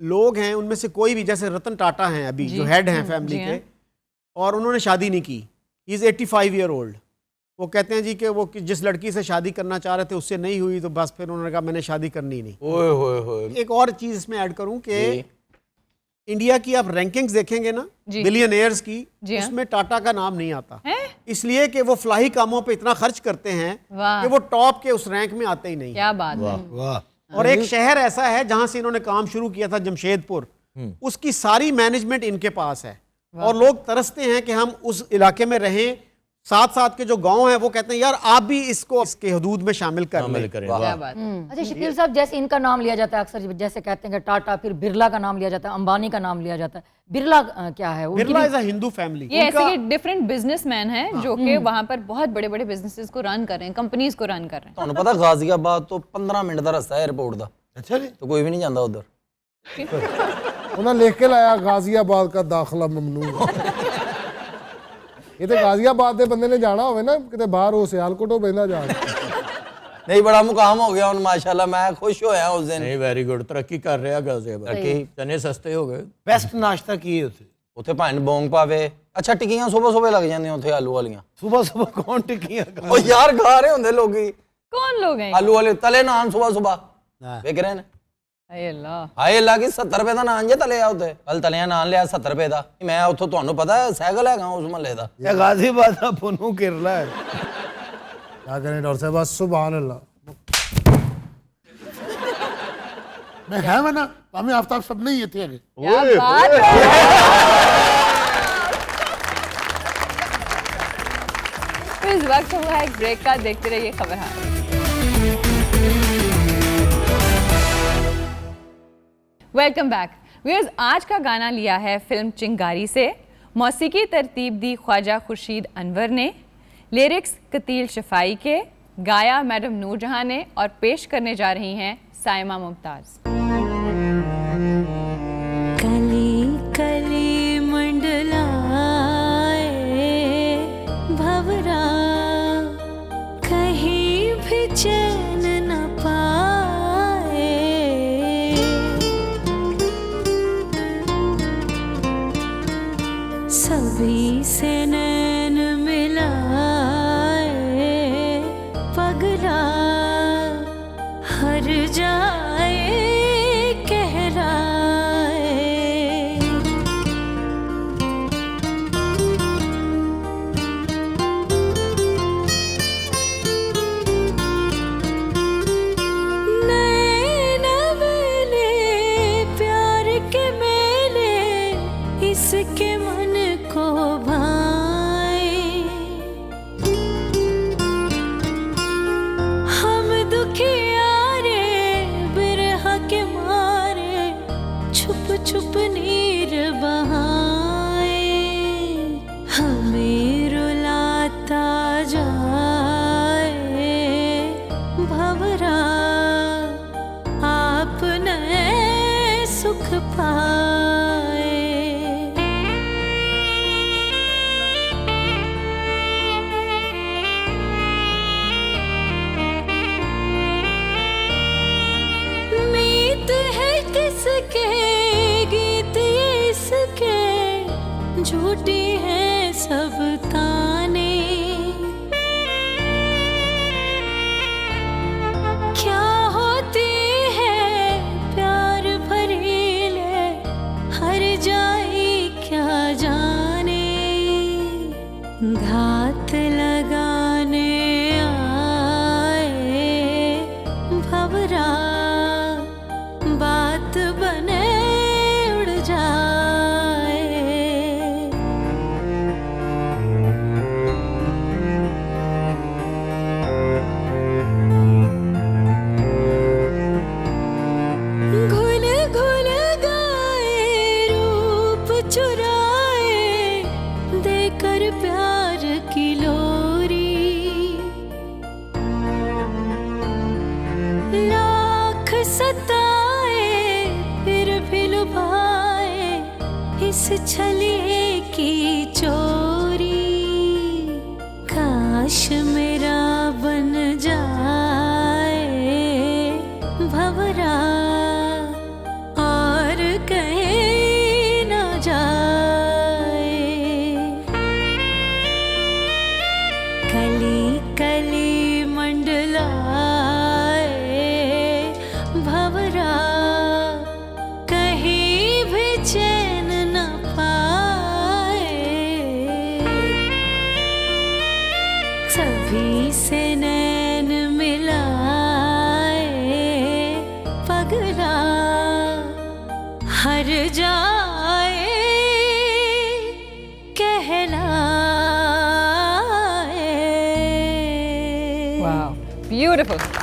लोग हैं उनमें से कोई भी, जैसे रतन टाटा हैं अभी जो हेड हैं फैमिली के, और उन्होंने शादी नहीं की। He is 85 year old. वो कहते हैं जी कि वो जिस लड़की से शादी करना चाह रहे थे उससे नहीं हुई, तो बस फिर उन्होंने कहा मैंने शादी करनी नहीं। ओए होए होए। एक और चीज़ इसमें ऐड करूं कि इंडिया की आप रैंकिंग्स देखेंगे ना बिलियनियर्स की, उसमें टाटा का नाम नहीं आता, इसलिए कि वो फलाही कामों पे इतना खर्च करते हैं कि वो टॉप के उस रैंक में आते ही नहीं। क्या बात है। वाह। और एक शहर ऐसा है जहां से इन्होंने काम शुरू किया था, जमशेदपुर, उसकी सारी मैनेजमेंट इनके पास है, और लोग तरसते हैं कि हम उस इलाके में रहें। साथ साथ के जो गांव हैं वो कहते हैं यार आप भी इसको इसके हदूद में शामिल कर लें। अच्छा शकील साहब, जैसे इनका नाम लिया जाता है अक्सर, जैसे कहते हैं कि टाटा, फिर बिरला का नाम लिया जाता है, अंबानी का नाम लिया जाता है, बिरला क्या है? Birla is a Hindu family. ये ऐसे डिफरेंट बिजनेसमैन हैं जो कि वहाँ पर बहुत बड़े बड़े बिजनेसेस को रन कर रहे हैं, कंपनीज को रन कर रहे हैं। ਤੁਹਾਨੂੰ ਪਤਾ ਗਾਜ਼ੀਆਬਾਦ ਤੋਂ 15 ਮਿੰਟ ਦਾ ਰਸਤਾ ਹੈ 에어ਪੋਰਟ ਦਾ। अच्छा जी। तो कोई भी नहीं ਜਾਂਦਾ ਉਧਰ। ਉਹਨਾਂ ਲਿਖ ਕੇ ਲਾਇਆ ਗਾਜ਼ੀਆਬਾਦ ਦਾ ਦਾਖਲਾ ਮਮਨੂ। ਇਹ ਤੇ ਗਾਜ਼ੀਆਬਾਦ ਦੇ ਬੰਦੇ ਨੇ ਜਾਣਾ ਹੋਵੇ ਨਾ ਕਿਤੇ ਬਾਹਰ, ਉਹ ਸਿਆਲਕੋਟ ਉਹ ਬੈਂਦਾ ਜਾ नहीं बड़ा मुकाम हो गया उन माशाल्लाह, मैं खुश होया उस दिन। नहीं वेरी गुड, तरक्की कर रहा गाजियाबाद, चने सस्ते हो गए। बेस्ट नाश्ता की है उसे ਉੱਥੇ ਭਾਂ ਬੋਂਗ ਪਾਵੇ। ਅੱਛਾ ਟਿੱਕੀਆਂ ਸਵੇਰ ਸਵੇਰ ਲੱਗ ਜਾਂਦੀਆਂ ਉੱਥੇ ਆਲੂ ਵਾਲੀਆਂ। सुबह सुबह कौन टिक्कियां ਉਹ ਯਾਰ ਖਾ ਰਹੇ ਹੁੰਦੇ ਲੋਕੀ। कौन लोग हैं? ਆਲੂ ਵਾਲੇ ਤਲੇ ਨਾਨ ਸਵੇਰ ਸਵੇਰ ਵੇਖ ਰਹੇ ਨੇ। ਹਾਏ ਅੱਲਾ, ਹਾਏ ਅੱਲਾ ਕੀ 70 ਰੁਪਏ ਦਾ ਨਾਨ ਜੇ ਤਲੇ ਆ ਉੱਤੇ। ਕੱਲ ਤਲਿਆ ਨਾਨ ਲਿਆ 70 ਰੁਪਏ ਦਾ। ਮੈਂ ਉੱਥੋਂ ਤੁਹਾਨੂੰ ਪਤਾ ਸਾਈਕਲ ਹੈਗਾ ਉਸ ਮਹੱਲੇ ਦਾ। ये गाजियाबाद का पुनू केरला है। क्या करें डॉक्टर साहब, बस सुभान अल्लाह। मैं है वरना हमें आफ्ताब सब नहीं थे आगे। क्या बात है। तो इस वक्त हुआ है एक ब्रेक का, देखते रहिए खबरहार। Welcome back viewers. आज का गाना लिया है फिल्म चिंगारी से, मौसीकी तरतीब दी ख्वाजा खुर्शीद अनवर ने, लिरिक्स कतील शफाई के, गाया मैडम नूरजहां ने, और पेश करने जा रही हैं साइमा मुमताज। कली कली मंडलाए भवरा, कहीं भी चैन न पाए, सभी से नैन मिलाए, पगला हर जाए कहराए। नए नवेले प्यार के मेले इसके मन को भाए, हम दुखियारे बिरह के मारे छुप छुप नीर बहाए, हमें रुलाता जाए भंवरा, आपने सुख पाए। मीत है किसके गीत ये इसके, झूठी है सब ताने, क्या होती है प्यार भरी ले हर जाई क्या जाने, घात लगाने आए भंवरा, बात बने उड़ जाए। इस छलिए की चोरी काश मेरा बन जाए भंवरा और कहीं न जाए। कली कली मंडलाए भंवरा कहीं भी चैन न पाए। सभी से नैन मिलाए पगला हर जाए कहलाए। Wow, beautiful.